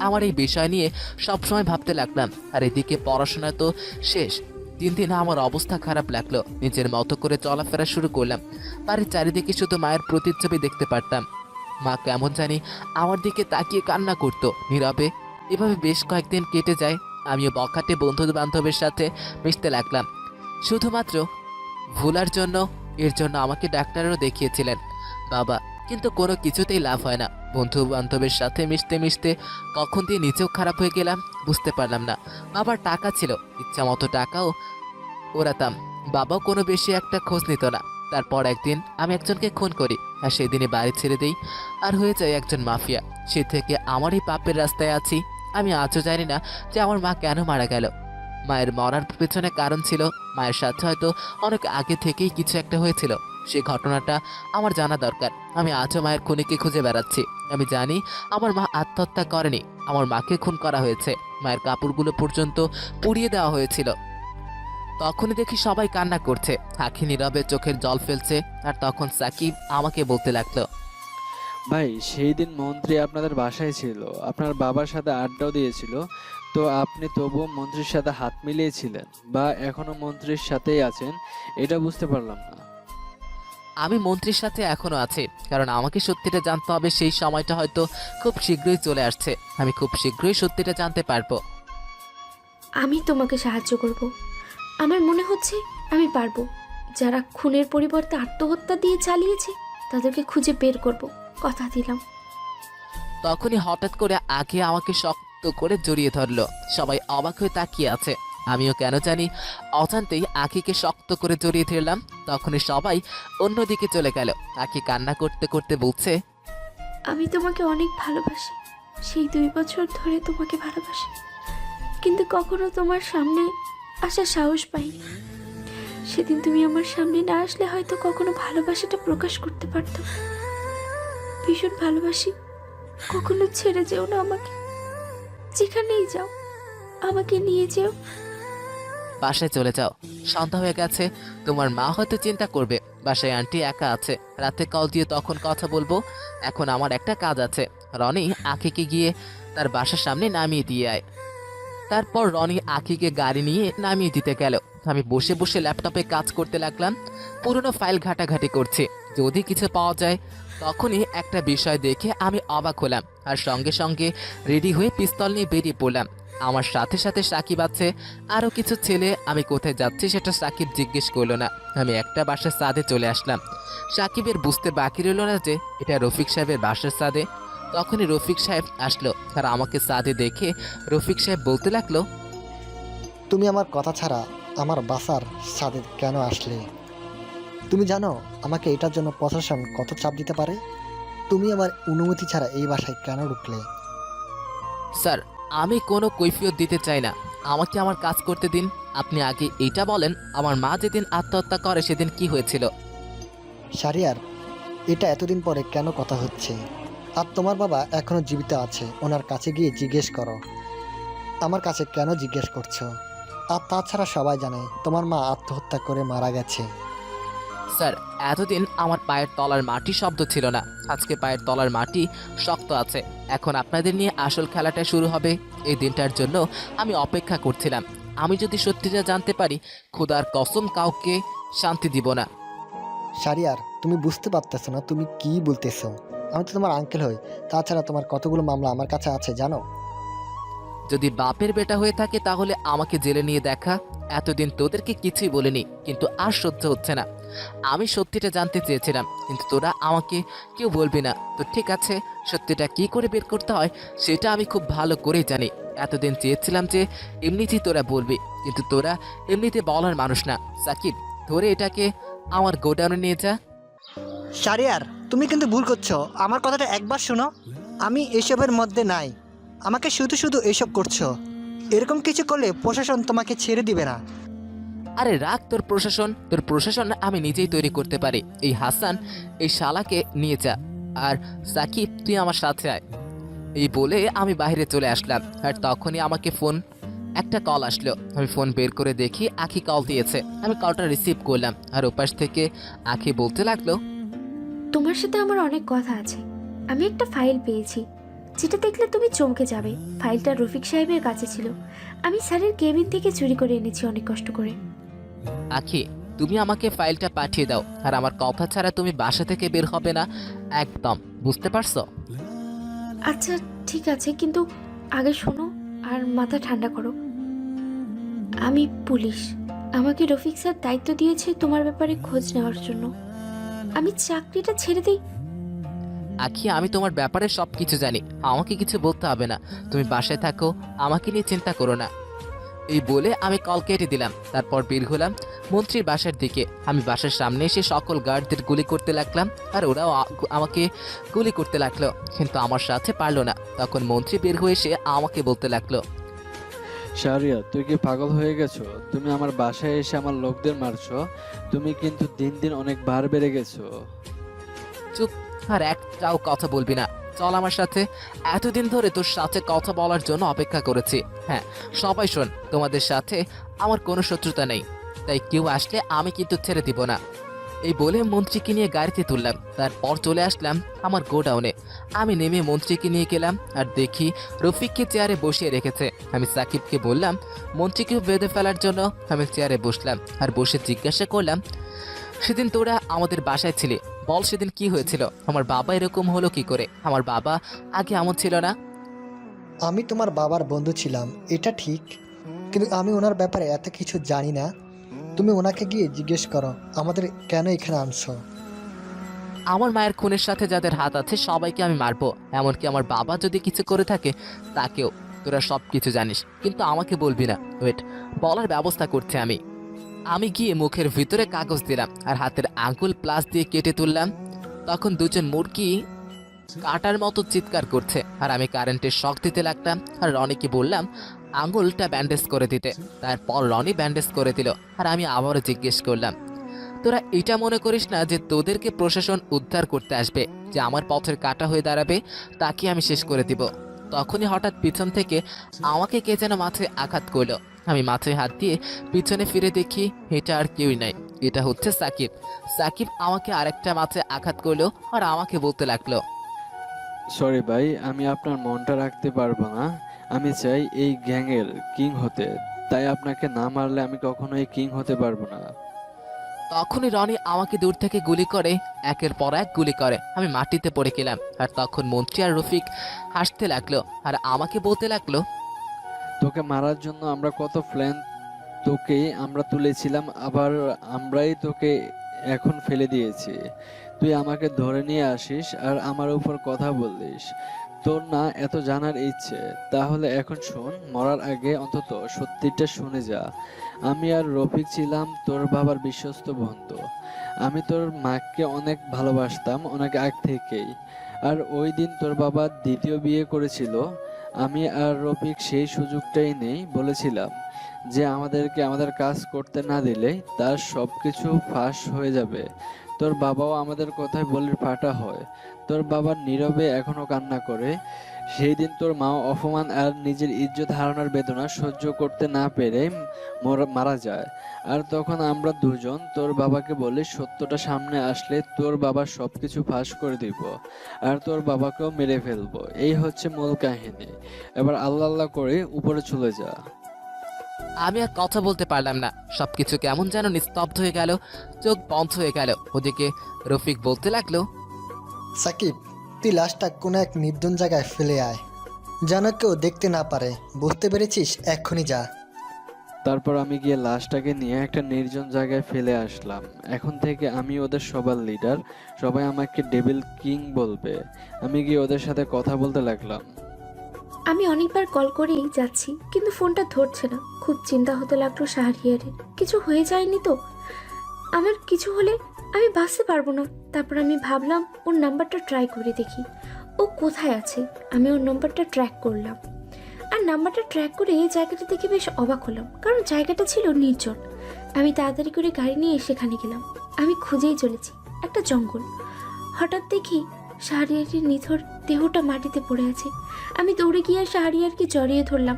আমার এই বিষয় নিয়ে সবসময় ভাবতে লাগলাম। আর এদিকে পড়াশোনা তো শেষ। দিন দিন আমার অবস্থা খারাপ লাগলো। নিজের মতো করে চলাফেরা শুরু করলাম। বাড়ির চারিদিকে শুধু মায়ের প্রতিচ্ছবি দেখতে পারতাম। মা কেমন জানি আমার দিকে তাকিয়ে কান্না করতো নীরবে। এভাবে বেশ কয়েকদিন কেটে যায়। আমিও বখাটে বন্ধু বান্ধবের সাথে মিশতে লাগলাম, শুধুমাত্র ভুলার জন্য। এর জন্য আমাকে ডাক্তারেরও দেখিয়েছিলেন বাবা, কিন্তু কোনো কিছুতেই লাভ হয় না। বন্ধু বান্ধবের সাথে মিশতে মিশতে কখন দিয়ে নিজেও খারাপ হয়ে গেলাম বুঝতে পারলাম না। বাবার টাকা ছিল, ইচ্ছা মতো টাকাও ওড়াতাম। বাবাও কোনো বেশি একটা খোঁজ নিত না। তারপর একদিন আমি একজনকে খুন করি, আর সেদিনই বাড়ি ছেড়ে দিই আর হয়ে যায় একজন মাফিয়া। সে থেকে আমারই পাপের রাস্তায় আছি। আমি আজও জানি না যে আমার মা কেন মারা গেল। মায়ের মরার পেছনে কারণ ছিল মায়ের সাথে হয়তো অনেক আগে থেকেই কিছু একটা হয়েছিল। সেই ঘটনাটা আমার জানা দরকার। আমি আজও মায়ের খুনিকে খুঁজে বেড়াচ্ছি। আমি জানি আমার মা আত্মহত্যা করেনি, আমার মাকে খুন করা হয়েছে। মায়ের কাপড়গুলো পর্যন্ত পুড়িয়ে দেওয়া হয়েছিল। তখনই দেখি সবাই কান্না করছে, আখি নীরবে চোখের জল ফেলছে। আর তখন সাকিব আমাকে বলতে লাগলো,
ভাই সেই দিন মন্ত্রী আপনাদের বাসায় ছিল, আপনার বাবার সাথে আড্ডাও দিয়েছিল, তো আপনি তবুও মন্ত্রীর সাথে হাত মিলিয়েছিলেন বা এখনো মন্ত্রীর সাথেই আছেন, এটা বুঝতে পারলাম না।
আমি মন্ত্রীর সাথে এখনো আছি, কারণ আমাকে সত্যিটা জানতে হবে। সেই সময়টা হয়তো খুব শীঘ্রই চলে আসছে। আমি খুব শীঘ্রই সত্যিটা জানতে পারবো।
আমি তোমাকে সাহায্য করব। আমার মনে হচ্ছে আমি পারবো। যারা খুনের পরিবর্তে আত্মহত্যা দিয়ে চালিয়েছে তাদেরকে খুঁজে বের করব, কথা দিলাম।
তখনই হঠাৎ করে আগে আমাকে শক্ত করে জড়িয়ে ধরলো। সবাই অবাক হয়ে তাকিয়ে আছে। আমিও কেন জানি অজান্তেই আখিকে শক্ত করে জড়িয়ে ধরলাম। তখনই সবাই অন্যদিকে চলে গেল। আখি কান্না করতে করতে বলছে,
আমি তোমাকে অনেক ভালোবাসি, সেই 2 বছর ধরে তোমাকে ভালোবাসি, কিন্তু কখনো তোমার সামনে আসার সাহস পাইনি। সেদিন তুমি আমার সামনে না আসলে হয়তো কখনো ভালোবাসাটা প্রকাশ করতে পারতাম। ভীষণ ভালোবাসি, কখনো ছেড়ে যেও না আমাকে। যেখানেই যাও আমাকে নিয়ে যেও।
বাসায় চলে যাও, সন্ধ্যা হয়ে গেছে। তোমার মা হয়তো চিন্তা করবে বাসায় আন্টি একা আছে, রাতে কল দিয়ে তখন কথা বলবো। এখন আমার একটা কাজ আছে। রনি আখিকে গিয়ে তার বাসার সামনে নামিয়ে দিয়ে আয়। তারপর রনি আখিকে গাড়ি নিয়ে নামিয়ে দিতে গেল। আমি বসে বসে ল্যাপটপে কাজ করতে লাগলাম। পুরনো ফাইল ঘাটাঘাটি করছি, যদি কিছু পাওয়া যায়। তখনই একটা বিষয় দেখে আমি অবাক হলাম, আর সঙ্গে সঙ্গে রেডি হয়ে পিস্তল নিয়ে বেরিয়ে পড়লাম। আমার সাথে সাথে সাকিব আছে, আরও কিছু ছেলে। আমি কোথায় যাচ্ছি সেটা সাকিব জিজ্ঞেস করলো না। আমি একটা বাসার ছাদে চলে আসলাম। সাকিবের বুঝতে বাকি রইল না যে এটা রফিক সাহেবের বাসার ছাদে। তখনই রফিক সাহেব আসলো, আর আমাকে ছাদে দেখে রফিক সাহেব বলতে লাগলো,
তুমি আমার কথা ছাড়া আমার বাসার ছাদে কেন আসলে? তুমি জানো আমাকে এটার জন্য প্রশাসন কত চাপ দিতে পারে? তুমি আমার অনুমতি ছাড়া এই বাসায় কেন ঢুকলে?
স্যার আমি কোনো কৈফিয়ত দিতে চাই না, আমাকে আমার কাজ করতে দিন। আপনি আগে এইটা বলেন, আমার মা যেদিন আত্মহত্যা করে সেদিন কি হয়েছিল?
শারিয়ার, এটা এতদিন পরে কেন কথা হচ্ছে? আর তোমার বাবা এখনো জীবিত আছে, ওনার কাছে গিয়ে জিজ্ঞেস করো। আমার কাছে কেন জিজ্ঞেস করছো? আর তাছাড়া সবাই জানে তোমার মা আত্মহত্যা করে মারা গেছে।
স্যার এতদিন আমার পায়ের তলার মাটি শব্দ ছিল না, আজকে পায়ের তলার মাটি শক্ত আছে। এখন আপনাদের নিয়ে আসল খেলাটা শুরু হবে। এই দিনটার জন্য আমি অপেক্ষা করছিলাম। আমি যদি সত্যিটা জানতে পারি, খোদার কসম কাউকে শান্তি দিব না।
শারিয়ার, তুমি বুঝতে পারতেছো না তুমি কি বলতেছো? আমি তো তোমার আঙ্কেল হই। তাছাড়া তোমার কতগুলো মামলা আমার কাছে আছে জানো?
যদি বাপের বেটা হয়ে থাকে তাহলে আমাকে জেলে নিয়ে দেখা। এতদিন তোদেরকে কিছুই বলিনি, কিন্তু আর সহ্য হচ্ছে না। আমি সত্যিটা জানতে চেয়েছিলাম, কিন্তু তোরা আমাকে কেউ বলবি না। তো ঠিক আছে, সত্যিটা কি করে বের করতে হয় সেটা আমি খুব ভালো করেই জানি। এতদিন চেয়েছিলাম যে এমনিতেই তোরা বলবি, কিন্তু তোরা এমনিতে বলার মানুষ না। সাকিব, ধরে এটাকে আমার গোডাউনে নিয়ে যা।
শারিয়ার, তুমি কিন্তু ভুল করছো। আমার কথাটা একবার শোনো। আমি এসবের মধ্যে নাই। আমাকে শুধু শুধু এসব করছো। এরকম কিছু করলে প্রশাসন তোমাকে ছেড়ে দিবে না।
আরে রাখ তোর প্রশাসন আমি নিজেই তৈরি করতে পারি। এই হাসান, এই শালাকে নিয়ে যা। আর সাকিব, তুই আমার সাথে আয়। এই বলে আমি বাইরে চলে আসলাম। আর তখনই আমাকে একটা কল আসলো। আমি ফোন বের করে দেখি আখি কল দিয়েছে। আমি কলটা রিসিভ করলাম, আর ওপাশ থেকে আখি বলতে লাগলো,
তোমার সাথে আমার অনেক কথা আছে। আমি একটা ফাইল পেয়েছি, যেটা দেখলে তুমি চমকে যাবে। ফাইলটা রফিক সাহেবের কাছে ছিল। আমি স্যারের কেবিন থেকে চুরি করে এনেছি অনেক কষ্ট করে।
আখি, তুমি আমাকে ফাইলটা পাঠিয়ে দাও, আর আমার কথা ছাড়া তুমি বাসা থেকে বের হবে না একদম, বুঝতে পারছো?
আচ্ছা ঠিক আছে, কিন্তু আগে শোনো আর মাথা ঠান্ডা করো। আমি পুলিশ। আমাকে রফিক স্যার দায়িত্ব দিয়েছে তোমার ব্যাপারে খোঁজ নেওয়ার জন্য। আমি চাকরিটা ছেড়ে দিই?
আখি, আমি তোমার ব্যাপারে সব কিছু জানি, আমাকে কিছু বলতে হবে না। তুমি বাসায় থাকো, আমাকে নিয়ে চিন্তা করো না। এই বলে আমি কল কেটে দিলাম। তারপর বের হলাম মন্ত্রীর বাসার দিকে। আমি বাসার সামনে এসে সকল গার্ডদের গুলি করতে লাগলাম, আর ওরাও আমাকে গুলি করতে লাগলো, কিন্তু আমার সাথে পারলো না। তখন মন্ত্রী বের হয়ে এসে আমাকে বলতে লাগলো,
শাহরিয়ার, তুই কি পাগল হয়ে গেছো? তুমি আমার বাসায় এসে আমার লোকদের মারছো। তুমি কিন্তু দিন দিন অনেক বার বেড়ে গেছো।
চুপ, আর একটাও কথা বলবি না। চল আমার সাথে। এতদিন ধরে তোর সাথে কথা বলার জন্য অপেক্ষা করেছি। হ্যাঁ, সবাই শোন, তোমাদের সাথে আমার কোনো শত্রুতা নেই, তাই কেউ আসলে আমি কিন্তু ছেড়ে দিব না। এই বলে মন্ত্রীকে নিয়ে গাড়িতে তুললাম। তারপর চলে আসলাম আমার গোডাউনে। আমি নেমে মন্ত্রীকে নিয়ে গেলাম, আর দেখি রফিককে চেয়ারে বসিয়ে রেখেছে। আমি সাকিবকে বললাম মন্ত্রীকে বেঁধে ফেলার জন্য। আমি চেয়ারে বসলাম আর বসে জিজ্ঞাসা করলাম, সেদিন তোরা আমাদের বাসায় ছিলি, বল সেদিন কি হয়েছিল? আমার বাবা এরকম হলো কি করে? আমার বাবা আগে এমন ছিল না।
আমি তোমার বাবার বন্ধু ছিলাম, এটা ঠিক, কিন্তু আমি ওনার ব্যাপারে এত কিছু জানি না। তুমি ওনাকে গিয়ে জিজ্ঞেস করো আমাদের কেন এখানে আনছো।
আমার মায়ের খুনের সাথে যাদের হাত আছে সবাইকে আমি মারবো, এমনকি আমার বাবা যদি কিছু করে থাকে তাকেও। তোরা সব কিছু জানিস, কিন্তু আমাকে বলবি না। ওয়েট, বলার ব্যবস্থা করছি আমি। আমি গিয়ে মুখের ভিতরে কাগজ দিলাম আর হাতের আঙ্গুল প্লাস দিয়ে কেটে তুললাম। তখন দুজন মুরগি কাটার মতো চিৎকার করছে, আর আমি কারেন্টের শক দিতে লাগলাম। আর রনিকে বললাম আঙ্গুলটা ব্যান্ডেজ করে দিতে। তারপর রনি ব্যান্ডেজ করে দিল, আর আমি আবারও জিজ্ঞেস করলাম, তোরা এটা মনে করিস না যে তোদেরকে প্রশাসন উদ্ধার করতে আসবে, যে আমার পথের কাটা হয়ে দাঁড়াবে, তাকে আমি শেষ করে দিব? তখনই হঠাৎ পিছন থেকে আমাকে কে যেন মাথায় আঘাত করলো। আমি মাথায় হাত দিয়ে পিছনে ফিরে দেখি এটা আর কেউই নাই, এটা হচ্ছে সাকিব। সাকিব আমাকে আরেকটা মাথায় আঘাত করলো, আর আমাকে বলতে লাগলো,
সরি ভাই, আমি আপনার মনটা রাখতে পারবো না। আমি চাই এই গ্যাংয়ের কিং হতে, তাই আপনাকে না মারলে আমি কখনোই কিং হতে পারবো না।
তখনই রনি আমাকে দূর থেকে গুলি করে, একের পর এক গুলি করে। আমি মাটিতে পড়ে গেলাম। আর তখন মন্ত্রী আর রফিক হাসতে লাগলো, আর আমাকে বলতে লাগলো,
তোকে মারার জন্য আমরা কত প্ল্যান তোকে আমরা তুলেছিলাম, আবার আমরাই তোকে এখন ফেলে দিয়েছি। তুই আমাকে ধরে নিয়ে আসিস আর আমার উপর কথা বলিস। তোর না এত জানার ইচ্ছে? তাহলে এখন শোন, মরার আগে অন্তত সত্যিটা শুনে যা। আমি আর রফিক ছিলাম তোর বাবার বিশ্বস্ত বন্ধু। আমি তোর মাকে অনেক ভালোবাসতাম, অনেক আগ থেকেই। আর ওই দিন তোর বাবা দ্বিতীয় বিয়ে করেছিল। আমি আর রফিক সেই সুযোগটাই নেই, বলেছিলাম যে আমাদেরকে আমাদের কাজ করতে না দিলেই তার সব কিছু ফাঁস হয়ে যাবে। তোর বাবাও আমাদের কথায় বলে ফাটা হয়। তোর বাবা নীরবে এখনো কান্না করে। সেই দিন তোর মা অপমান আর নিজের ইজ্জত হারানোর বেদনা সহ্য করতে না পেরে মারা যায়। আর তখন আমরা দুজন তোর বাবাকে বলি সত্যটা সামনে আসলে তোর বাবা সবকিছু ফাঁস করে দিব, আর তোর বাবাকেও মেরে ফেলবো। এই হচ্ছে মূল কাহিনী। এবার আল্লাহ আল্লাহ করে উপরে চলে যা।
আমি আর কথা বলতে পারলাম না। সবকিছু কেমন যেন নিস্তব্ধ হয়ে গেল, চোখ বন্ধ হয়ে গেল। ওদিকে রফিক বলতে লাগলো,
সাকিব, তুই লাশটা কোনো এক নির্জন জায়গায় ফেলে আয়, যেন কেউ দেখতে না পারে। বুঝতে পেরেছিস? এক্ষুনি যা।
তারপর আমি গিয়ে লাশটাকে নিয়ে একটা নির্জন জায়গায় ফেলে আসলাম। এখন থেকে আমি ওদের সবার লিডার, সবাই আমাকে ডেভিল কিং বলবে। আমি গিয়ে ওদের সাথে কথা বলতে লাগলাম।
আমি অনেকবার কল করেই যাচ্ছি, কিন্তু ফোনটা ধরছে না। খুব চিন্তা হতে লাগলো শাহরিয়ারের। কিছু হয়ে যায়নি তো? আমার কিছু হলে আমি বাঁচতে পারবো না। তারপর আমি ভাবলাম ওর নাম্বারটা ট্রাই করে দেখি ও কোথায় আছে। আমি ওর নাম্বারটা ট্র্যাক করলাম, আর নাম্বারটা ট্র্যাক করে এই জায়গাটা দেখে বেশ অবাক হলাম, কারণ জায়গাটা ছিল নির্জন। আমি তাড়াতাড়ি করে গাড়ি নিয়ে সেখানে গেলাম। আমি খুঁজেই চলেছি একটা জঙ্গল। হঠাৎ দেখি শাহরিয়ারের নিথর দেহটা মাটিতে পড়ে আছে। আমি দৌড়ে গিয়ে শাহরিয়ারকে জড়িয়ে ধরলাম,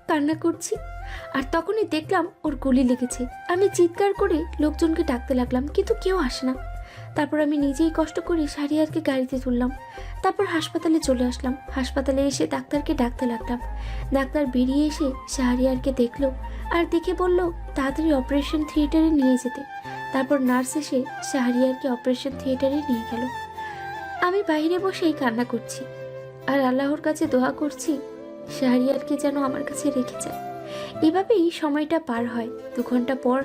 কান্না করছি। আর তখনই দেখলাম ওর গুলি লেগেছে। আমি চিৎকার করে লোকজনকে ডাকতে লাগলাম, কিন্তু কেউ আসে না। তারপর আমি নিজেই কষ্ট করে শাহরিয়ারকে গাড়িতে তুললাম। তারপর হাসপাতালে চলে আসলাম। হাসপাতালে এসে ডাক্তারকে ডাকতে লাগলাম। ডাক্তার বেরিয়ে এসে শাহরিয়ারকে দেখলো আর দেখে বলল তাড়াতাড়ি অপারেশন থিয়েটারে নিয়ে যেতে। তারপর নার্স এসে শাহরিয়ারকে অপারেশন থিয়েটারে নিয়ে গেল। আমি বাইরে বসেই কান্না করছি আর আল্লাহর কাছে দোয়া করছি শাহরিয়ারকে যেন আমার কাছে রেখে যায়। এভাবেই সময়টা পার হয়। 2 ঘন্টা পর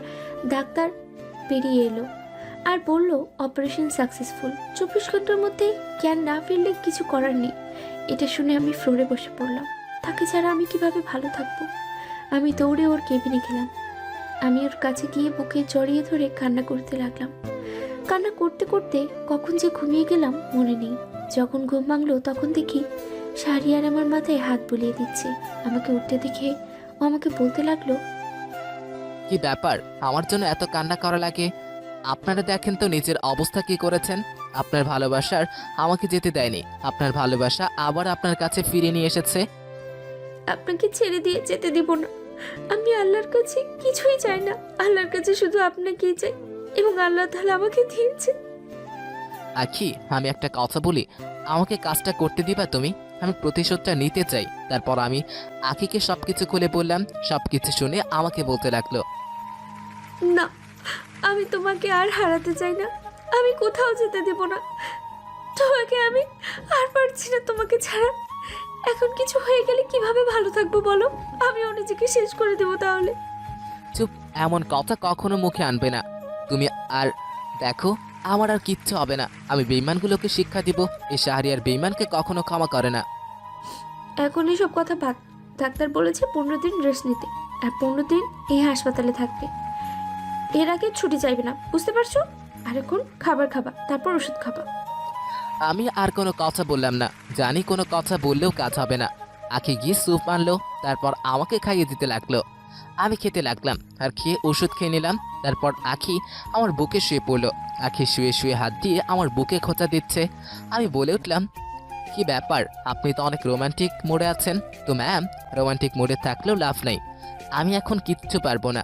ডাক্তার বেরিয়ে এলো আর বলল অপারেশন সাকসেসফুল। 24 ঘন্টার মধ্যে জ্ঞান না ফিরলে কিছু করার নেই। এটা শুনে আমি ফ্লোরে বসে পড়লাম। তাকে ছাড়া আমি কিভাবে ভালো থাকবো? আমি দৌড়ে ওর কেবিনে গেলাম। আমি ওর কাছে গিয়ে বুকে জড়িয়ে ধরে কান্না করতে লাগলাম। কান্না করতে করতে কখন যে ঘুমিয়ে গেলাম মনে নেই। যখন ঘুম ভাঙলো তখন দেখি শাহরিয়ার আমার মাথায় হাত বুলিয়ে দিচ্ছে। আমাকে উঠতে দেখে ও আমাকে বলতে লাগলো,
কি ব্যাপার, আমার জন্য এত কান্না করা লাগে? আপনারা দেখেন তো নিজের অবস্থা কি করেছেন। আপনার ভালোবাসার আমাকে যেতে দেয়নি, আপনার ভালোবাসা আবার আপনার কাছে ফিরে নিয়ে এসেছে।
আপনাকে ছেড়ে দিয়ে যেতে দিব না। আমি আল্লাহর কাছে কিছুই চাই না, আল্লাহর কাছে শুধু আপনাকেই চাই এবং আল্লাহ তাআলা আমাকে দিয়েছে।
আখি, আমি একটা কথা বলি, আমাকে কাজটা করতে দিবা তুমি? আমি প্রতিশোধটা নিতে চাই। তারপর আমি আখিকে সবকিছু খুলে বললাম। সবকিছু শুনে আমাকে বলতে লাগলো,
না, আমি তোমাকে আর হারাতে চাই না। আমি কোথাও যেতে দেব না তোমাকে। আমি আর পারছি না তোমাকে ছাড়া। এখন কিছু হয়ে গেলে কিভাবে ভালো থাকবো বলো? আমিও নিজেকে শেষ করে দেবো তাহলে।
চুপ, এমন কথা কখনো মুখে আনবে না তুমি। আর দেখো, আমার আর কিচ্ছু হবে না। আমি বেঈমানগুলোকে শিক্ষা দিব, এই শাহরিয়ার বেঈমানকে কখনো ক্ষমা করে না।
এখন এসব কথা বাদ। ডাক্তার বলেছে 15 দিন রেস্ট নিতে আর 15 দিন এই হাসপাতালে থাকবে। এর আগে ছুটি চাইবে না, বুঝতে পারছো? আর এখন খাবার খাবা, তারপর ওষুধ খাবা।
আমি আর কোনো কথা বললাম না, জানি কোনো কথা বললেও কাজ হবে না। আখি গিয়ে স্যুপ আনলো, তারপর আমাকে খাইয়ে দিতে লাগলো। আমি খেতে লাগলাম আর খেয়ে ওষুধ খেয়ে নিলাম। তারপর আখি আমার বুকে শুয়ে পড়লো। আখি শুয়ে শুয়ে হাত দিয়ে আমার বুকে খোঁচা দিচ্ছে। আমি বলে উঠলাম, কি ব্যাপার, আপনি তো অনেক রোমান্টিক মোডে আছেন। তো ম্যাম, রোমান্টিক মোডে থাকলেও লাভ নেই, আমি এখন কিচ্ছু পারবো না।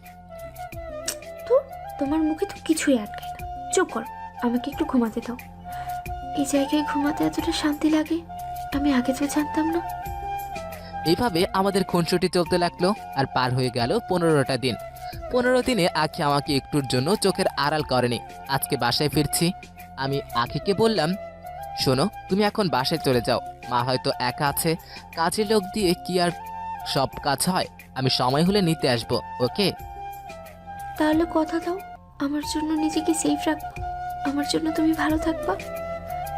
তো তোমার মুখে তো কিছুই আটকায় না। চুপ কর, আমাকে একটু ঘুমাতে দাও। এই জায়গায় ঘুমাতে এতটা শান্তি লাগে আমি আগে তো জানতাম না।
এইভাবে আমাদের খুনসুটি চলতে লাগলো আর পার হয়ে গেল 15টা দিন। 15 দিনে আখি আমাকে একটুর জন্য চোখের আড়াল করেনি। আজকে বাসায় ফিরছি। আমি আখিকে বললাম, শোনো, তুমি এখন বাসায় চলে যাও। মা হয়তো একা আছে, কাজের লোক দিয়ে কি আর সব কাজ হয়? আমি সময় হলে নিতে আসবো, ওকে?
তাহলে কথা দাও, আমার জন্য নিজেকে সেফ রাখবা, আমার জন্য তুমি ভালো থাকবা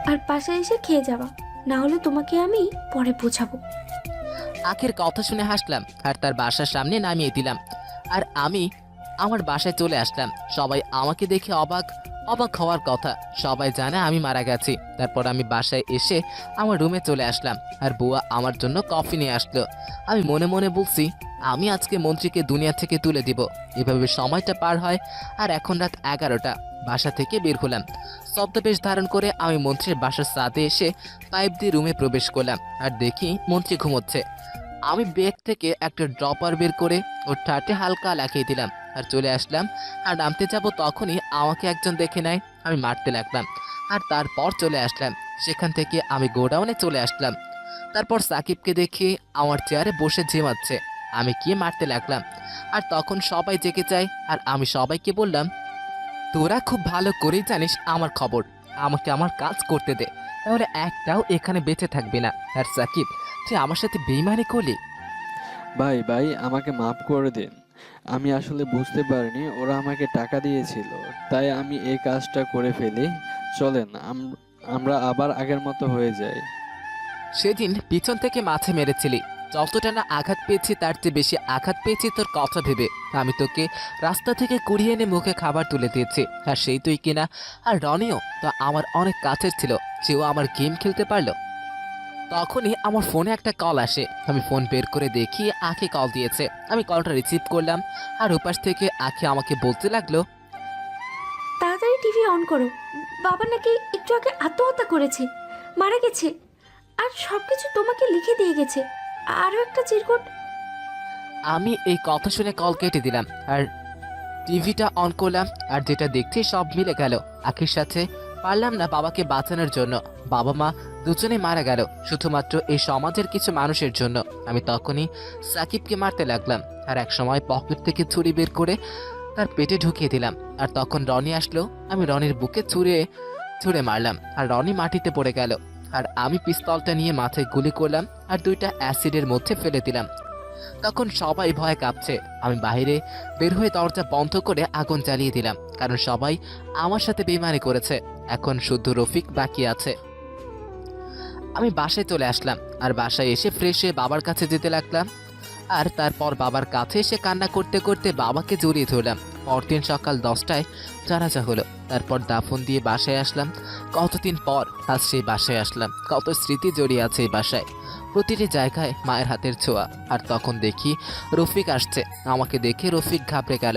আর বাসায় এসে খেয়ে যাবা। না হলে তোমাকে আমি পরে বোঝাবো।
আখির কথা শুনে হাসলাম আর তার বাসার সামনে নামিয়ে দিলাম। আর আমি আমার বাসায় চলে আসলাম। সবাই আমাকে দেখে অবাক অবাক হওয়ার কথা, সবাই জানে আমি মারা গেছি। তারপর আমি বাসায় এসে আমার রুমে চলে আসলাম আর বুয়া আমার জন্য কফি নিয়ে আসলো। আমি মনে মনে বলছি, আমি আজকে মন্ত্রীকে দুনিয়া থেকে তুলে দিব। এভাবে সময়টা পার হয় আর এখন রাত 11টা। বাসা থেকে বের হলাম। ছদ্মবেশ ধারণ করে আমি মন্ত্রীর বাসার ছাদে এসে পাইপ দিয়ে রুমে প্রবেশ করলাম আর দেখি মন্ত্রী ঘুমোচ্ছে। আমি ব্যাগ থেকে একটা ড্রপার বের করে ওর ঠাটে হালকা লাগিয়ে দিলাম আর চলে আসলাম। আর নামতে যাব তখনই আমাকে একজন দেখে নেয়। আমি মারতে লাগলাম আর তারপর চলে আসলাম। সেখান থেকে আমি গোডাউনে চলে আসলাম। তারপর সাকিবকে দেখে আমার চেয়ারে বসে ঝিমাচ্ছে। আমি গিয়ে মারতে লাগলাম আর তখন সবাই জেগে যায় আর আমি সবাইকে বললাম, তোরা খুব ভালো করেই জানিস আমার খবর, আমাকে আমার কাজ করতে দে, তাহলে একটাও এখানে বেঁচে থাকবে না। আর সাকিব, তুই আমার সাথে বেইমানি করলি।
ভাই ভাই, আমাকে মাফ করে দিন। আমি আসলে বুঝতে পারিনি ওরা আমাকে টাকা দিয়েছিল, তাই আমি এই কাজটা করে ফেলি। চলেন আমরা আবার আগের মতো হয়ে যাই।
সেদিন পিছন থেকে মাথা মেরেছিলি, যতটা না আঘাত পেয়েছি তার চেয়ে বেশি আঘাত পেয়েছি তোর কথা ভেবে। আমি তোকে রাস্তা থেকে কুড়িয়ে এনে মুখে খাবার তুলে দিয়েছি, আর সেই তুই কিনা। আর রনিও তো আমার অনেক কাছের ছিল, সেও আমার গেম খেলতে পারলো। তখনই আমার ফোনে একটা কল আসে। আমি ফোন বের করে দেখি আখি কল দিয়েছে। আমি কলটা রিসিভ করলাম আর ওপাশ থেকে আখি আমাকে বলতে লাগলো,
তাড়াতাড়ি টিভি অন করো, বাবা নাকি একটু আগে আত্মহত্যা করেছে, মারা গেছে, আর সবকিছু তোমাকে লিখে দিয়ে গেছে। আরও একটা চিরকুট।
আমি এই কথা শুনে কল কেটে দিলাম আর টিভিটা অন করলাম। আর যেটা দেখছি সব মিলে গেল। আখির সাথে পারলাম না বাবাকে বাঁচানোর জন্য। বাবা মা দুজনে মারা গেল শুধুমাত্র এই সমাজের কিছু মানুষের জন্য। আমি তখনই সাকিবকে মারতে লাগলাম, আর এক সময় পকেট থেকে ছুরি বের করে তার পেটে ঢুকিয়ে দিলাম। আর তখন রনি আসলো, আমি রনির বুকে ছুঁড়ে ছুঁড়ে মারলাম, আর রনি মাটিতে পড়ে গেল। আর আমি পিস্তলটা নিয়ে মাথায় গুলি করলাম আর 2টা অ্যাসিডের মধ্যে ফেলে দিলাম। তখন সবাই ভয়ে কাঁপছে। আমি বাইরে বের হয়ে দরজা বন্ধ করে আগুন জ্বালিয়ে দিলাম, কারণ সবাই আমার সাথে বেইমানি করেছে। এখন শুধু রফিক বাকি আছে। আমি বাসায় চলে আসলাম, আর বাসায় এসে ফ্রেশ হয়ে বাবার কাছে যেতে লাগলাম। আর তারপর বাবার কাছে এসে কান্না করতে করতে বাবাকে জড়িয়ে ধরলাম। পরদিন সকাল 10টায় জানাজা হলো, তারপর দাফন দিয়ে বাসায় আসলাম। কতদিন পর আজ সেই বাসায় আসলাম। কত স্মৃতি জড়িয়ে আছে এই বাসায়, প্রতিটি জায়গায় মায়ের হাতের ছোঁয়া। আর তখন দেখি রফিক আসছে। আমাকে দেখে রফিক ঘাবড়ে গেল।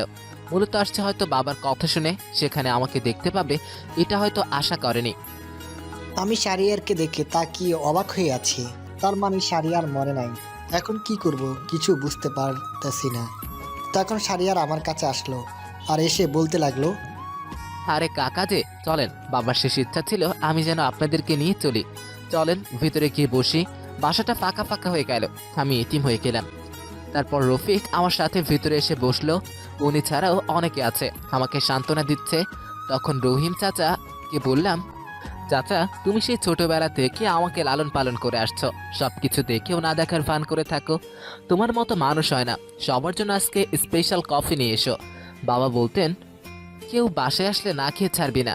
মূলত আসছে হয়তো বাবার কথা শুনে সেখানে আমাকে দেখতে পাবে, এটা হয়তো আশা করেনি।
আমি শারিয়ারকে দেখে তাকিয়ে অবাক হয়ে আছি। তার মানে শারিয়ার মরে নাই। এখন কি করব কিছু বুঝতে পারতেছি না। তখন শারিয়ার আমার কাছে আসলো আর এসে বলতে লাগলো,
আরে কাকা যে, চলেন, বাবার শেষ ইচ্ছা ছিল আমি যেন আপনাদেরকে নিয়ে চলি। চলেন ভিতরে গিয়ে বসি। বাসাটা ফাঁকা ফাঁকা হয়ে গেল, আমি এতিম হয়ে গেলাম। তারপর রফিক আমার সাথে ভিতরে এসে বসলো। উনি ছাড়াও অনেকে আছে, আমাকে সান্ত্বনা দিচ্ছে। তখন রহিম চাচাকে বললাম, চাচা তুমি সেই ছোটবেলা থেকে আমাকে লালন পালন করে আসছো, সবকিছু দেখেও না দেখার ভান করে থাকো। তোমার মতো মানুষ হয় না। সবার জন্য আজকে স্পেশাল কফি নিয়ে এসো। বাবা বলতেন কেউ বাসায় আসলে না খেয়ে ছাড়বি না।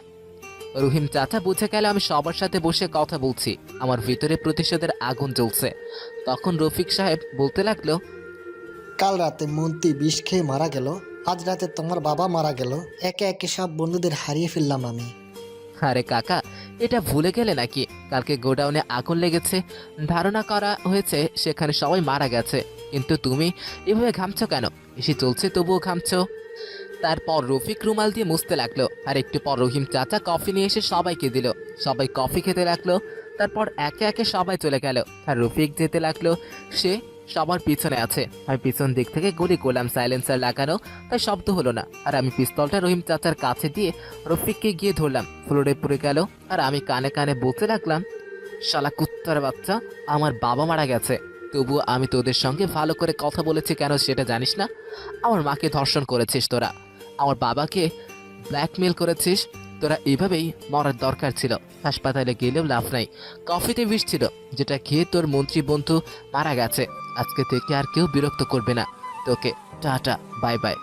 রহিম চাচা বুঝে গেল আমি সবার সাথে বসে কথা বলছি, আমার ভিতরে প্রতিশোধের আগুন জ্বলছে। তখন রফিক সাহেব বলতে লাগলো,
কাল রাতে মন্ত্রী বিষ খেয়ে মারা গেল, আজ রাতে তোমার বাবা মারা গেল, একে একে সব বন্ধুদের হারিয়ে ফেললাম আমি।
আরে কাকা, এটা ভুলে গেলে নাকি কালকে গোডাউনে আগুন লেগেছে, ধারণা করা হয়েছে সেখানে সবাই মারা গেছে, কিন্তু তুমি এভাবে ঘামছো কেন? এসে চলছে তবুও ঘামছো। তারপর রফিক রুমাল দিয়ে মুছতে লাগলো, আর একটু পর রহিম চাচা কফি নিয়ে এসে সবাইকে দিল। সবাই কফি খেতে লাগলো। তারপর একে একে সবাই চলে গেল, আর রফিক যেতে লাগলো। সে সবার পিছনে আছে। আমি পিছন দিক থেকে গুলি করলাম, সাইলেন্সার লাগানো, তাই শব্দ হলো না। আর আমি পিস্তলটা রহিম চাচার কাছে দিয়ে রফিককে গিয়ে ধরলাম। ফ্লোরে পড়ে গেল, আর আমি কানে কানে বলতে লাগলাম, শালা কুত্তার বাচ্চা, আমার বাবা মারা গেছে, তবুও আমি তোদের সঙ্গে ভালো করে কথা বলেছি কেন সেটা জানিস না? আমার মাকে ধর্ষণ করেছিস তোরা, আমার বাবাকে ব্ল্যাকমেল করেছিস তোরা। এভাবেই মরার দরকার ছিল। হাসপাতালে গেলেও লাভ নাই, কফিতে বিষ ছিল যেটা খেয়ে তোর মন্ত্রী বন্ধু মারা গেছে। আজকে থেকে আর কেউ বিরক্ত করবে না তোকে। Tata, bye bye.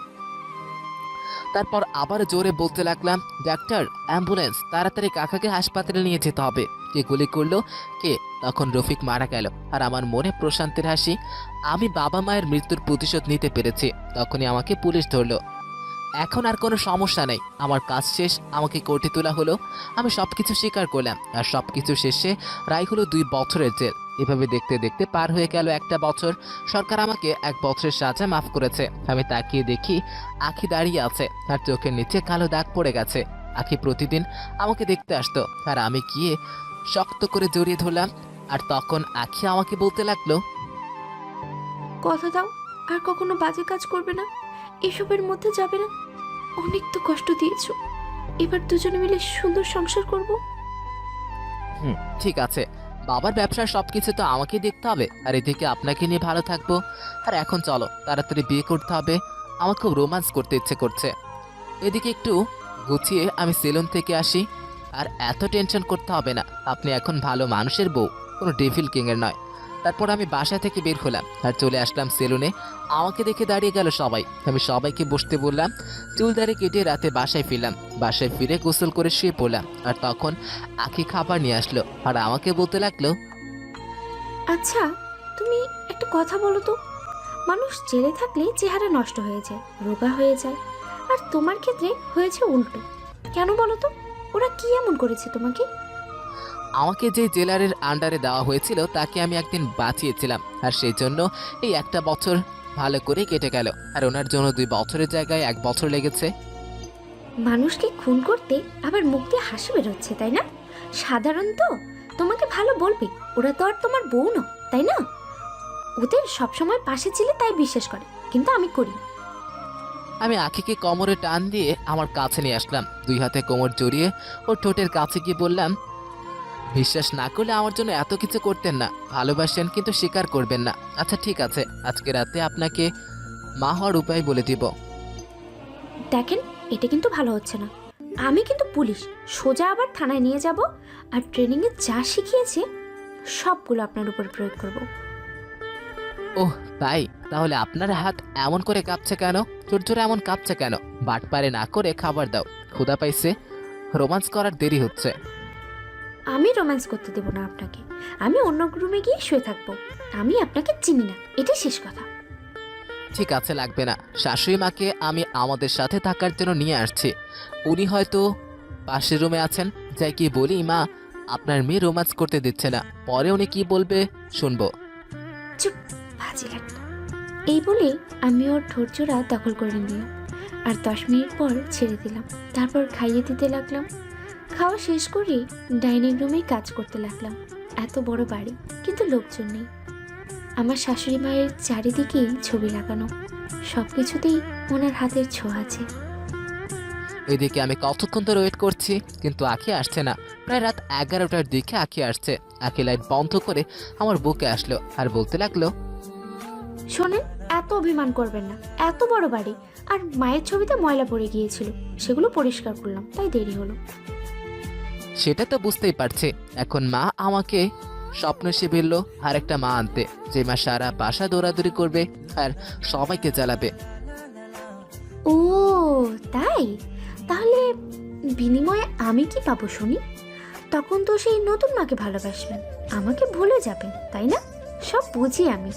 তারপর আবার জোরে বলতে লাগলাম, ডাক্তার, অ্যাম্বুলেন্স, তাড়াতাড়ি কাকাকে হাসপাতালে নিয়ে যেতে হবে। কে গুলি করলো? কে? তখন রফিক মারা গেল, আর আমার মনে প্রশান্তির হাসি। আমি বাবা মায়ের মৃত্যুর প্রতিশোধ নিতে পেরেছি। তখনই আমাকে পুলিশ ধরলো। এখন আর কোনো সমস্যা নেই, আমার কাজ শেষ, আমাকে কোর্টে তোলা হলো। আমি সবকিছু স্বীকার করলাম, আর সবকিছু শেষে রায় হলো 2 বছরের জেল। এভাবে দেখতে দেখতে পার হয়ে গেল 1টা বছর। সরকার আমাকে 1 বছরের সাজা মাফ করেছে। আমি তাকিয়ে দেখি আখি দাঁড়িয়ে আছে, আর চোখের নিচে কালো দাগ পড়ে গেছে। আখি প্রতিদিন আমাকে দেখতে আসতো, আর আমি গিয়ে শক্ত করে জড়িয়ে ধরলাম। আর তখন আখি আমাকে বলতে লাগলো,
কথা দাও আর কখনো বাজে কাজ করবে না, এসবের মধ্যে যাবে না। অনেক তো কষ্ট দিয়েছো, এবার দুজনে মিলে সুন্দর সংসার করব।
ঠিক আছে, বাবার ব্যবসার সবকিছু তো আমাকেই দেখতে হবে, আর এদিকে আপনাকে নিয়ে ভালো থাকবো। আর এখন চলো, তাড়াতাড়ি বিয়ে করতে হবে, আমার খুব রোমান্স করতে ইচ্ছে করছে। এদিকে একটু গুছিয়ে আমি সেলুন থেকে আসি। আর এত টেনশন করতে হবে না, আপনি এখন ভালো মানুষের বউ, কোনো ডেভিল কিংয়ের নয়। তারপর আমি বাসা থেকে বের হলাম আর চলে আসলাম সেলুনে। আমাকে দেখে দাঁড়িয়ে গেল সবাই। আমি সবাইকে বসতে বললাম, চুল দাড়ি কেটে রাতে বাসায় ফিরলাম। বাসায় ফিরে গোসল করে শুয়ে পড়লাম। আর তখন আখি খাবার নিয়ে আসলো, আর আমাকে বলতে লাগলো,
আচ্ছা, তুমি একটা কথা বলো তো, মানুষ জেলে থাকলে চেহারা নষ্ট হয়ে যায়, রোগা হয়ে যায়, আর তোমার ক্ষেত্রে হয়েছে উল্টো। কেন বলো তো? ওরা কি এমন করেছে তোমাকে?
আমাকে যে জেলারের আন্ডারে দেওয়া হয়েছিল তাকে আমি একদিন বাঁচিয়েছিলাম, আর সেই জন্য এই 1টা বছর ভালো করে কেটে গেল। আর ওনার জন্য 2 বছরের জায়গায় 1 বছর লেগেছে।
মানুষকে খুন করতে আবার মুখ দিয়ে হাসি বেরোচ্ছে, তাই না? সাধারণত তোমাকে ভালো বলবে, ওরা তো আর তোমার বউ না, তাই না? ওদের সবসময় পাশে ছিলে তাই বিশ্বাস করে, কিন্তু আমি করি।
আমি আখিকে কোমরে টান দিয়ে আমার কাছে নিয়ে আসলাম, 2 হাতে কোমর জড়িয়ে ওর ঠোঁটের কাছে গিয়ে বললাম, বিশ্বাস না করলে আমার জন্য এত কিছু করতেন না, ভালোবাসেন কিন্তু স্বীকার করবেন না। আচ্ছা ঠিক আছে, আজকে রাতে আপনাকে মা হওয়ার উপায় বলে দিব।
দেখেন, এটা কিন্তু ভালো হচ্ছে না। আমি কিন্তু পুলিশ, সোজা আবার থানায় নিয়ে যাব, আর ট্রেনিংয়ে যা শিখিয়েছে সবগুলো আপনার উপর প্রয়োগ করব।
ওহ তাই, তাহলে আপনার হাত এমন করে কাঁপছে কেন? জোরে এমন কাঁপছে কেন? বাটপারে না করে খাবার দাও, ক্ষুধা পাইছে, রোমান্স করার দেরি হচ্ছে।
আমি রোম্যান্স করতে দেব না আপনাকে, আমি অন্য রুমে গিয়ে শুয়ে থাকবো। আমি আপনাকে চিনি না, এটা শেষ কথা।
ঠিক আছে, লাগবে না। শাশুড়ি মাকে আমি আমাদের সাথে থাকার জন্য নিয়ে আসছি, উনি হয়তো পাশের রুমে আছেন। যাই কি বলি, মা আপনার মেয়ে রোমান্স করতে দিচ্ছে না, পরে উনি কি বলবে শুনবো।
চুপ, বাজে লাগলো। এই বলে আমি ওর ঠোঁটজোড়া দখল করে নিলাম, আর 10 মিনিট পর ছেড়ে দিলাম। তারপর খাইয়ে দিতে লাগলাম। খাওয়া শেষ করে ডাইনিং রুমে কাজ করতে লাগলাম। এত বড় বাড়ি, কিন্তু লোকজন নেই। আমার শাশুড়ি মায়ের চারিদিকেই ছবি লাগানো, সব কিছুতেই ওনার হাতের ছোঁয়া আছে।
এদিকে আমি কতক্ষণ ধরে ওয়েট করছি, কিন্তু আখি আসছে না। প্রায় রাত 11টার দিকে আখি আসছে। আখি লাইট বন্ধ করে আমার বুকে আসলো আর বলতে লাগলো,
শোনেন, এত অভিমান করবেন না। এত বড় বাড়ি, আর মায়ের ছবিতে ময়লা পড়ে গিয়েছিল, সেগুলো পরিষ্কার করলাম, তাই দেরি হলো।
সেটা তো বুঝতেই পারছি। এখন মা আমাকে স্বপ্ন সে বলল আর একটা মা আনতে, যে মা সারা বাসা দৌড়াদৌড়ি করবে আর সবাইকে জ্বালাবে।
ও তাই, তাহলে বিনিময়ে আমি কি পাবো শুনি? তখন তো সেই নতুন মাকে ভালোবাসবেন, আমাকে ভুলে যাবেন, তাই না? সব বুঝি আমি।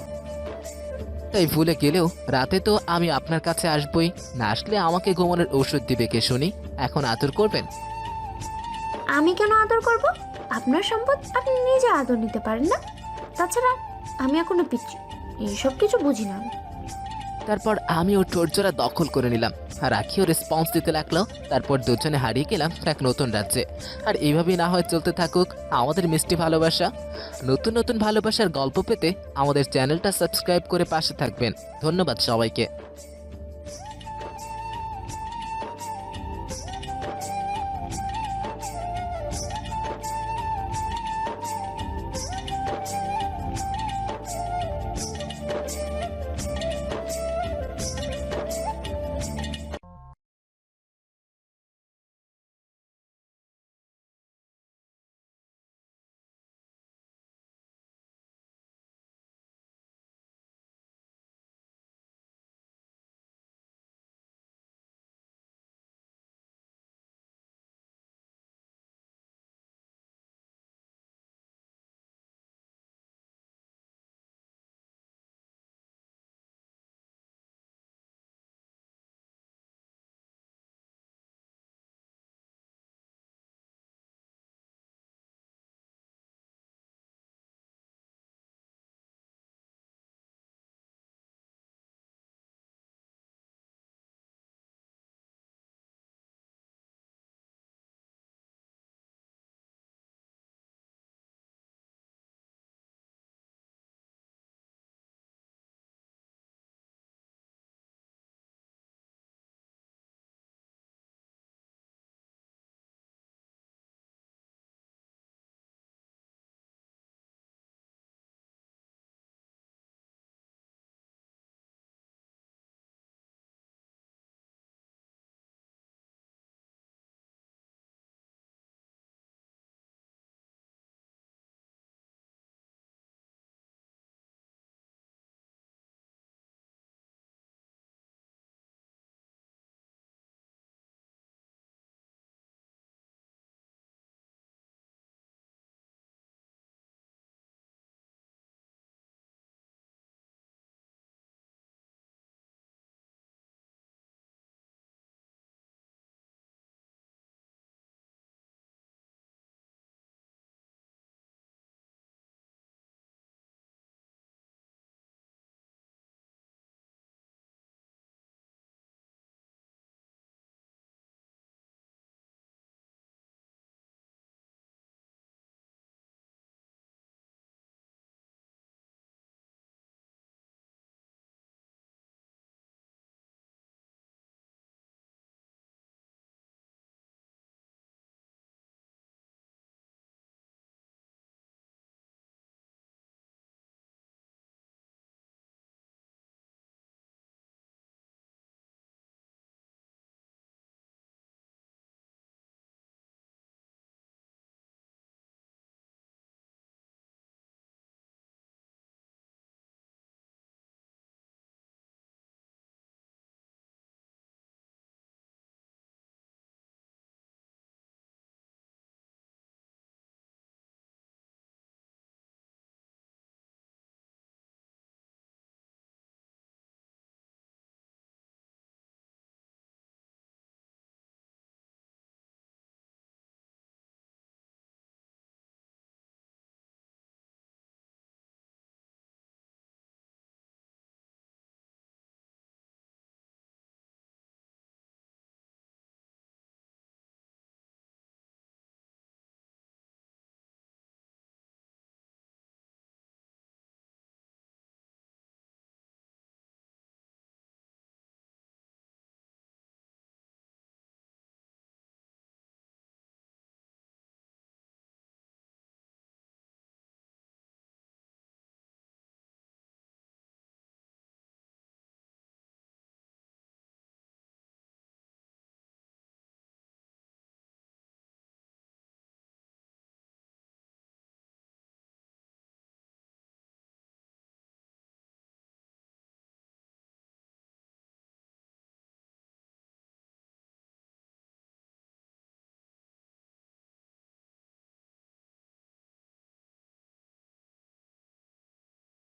তাই ভুলে গেলেও রাতে তো আমি আপনার কাছে আসবই, না আসলে আমাকে ঘুমানোর ওষুধ দিবে কে শুনি? এখন আদর করবেন?
আমি কেন আদর করব? আপনার সম্পদ আপনি নিজে আদর নিতে পারেন না? তাছাড়া আমি এখনো পিচ্ছি, এইসব কিছু বুঝি না আমি।
তারপর আমি ওর ঠোঁটজোড়া দখল করে নিলাম আর আখিও রেসপন্স দিতে লাগলো। তারপর দুজনে হারিয়ে গেলাম এক নতুন রাজ্যে। আর এইভাবেই না হয় চলতে থাকুক আমাদের মিষ্টি ভালোবাসা। নতুন নতুন ভালোবাসার গল্প পেতে আমাদের চ্যানেলটা সাবস্ক্রাইব করে পাশে থাকবেন। ধন্যবাদ সবাইকে।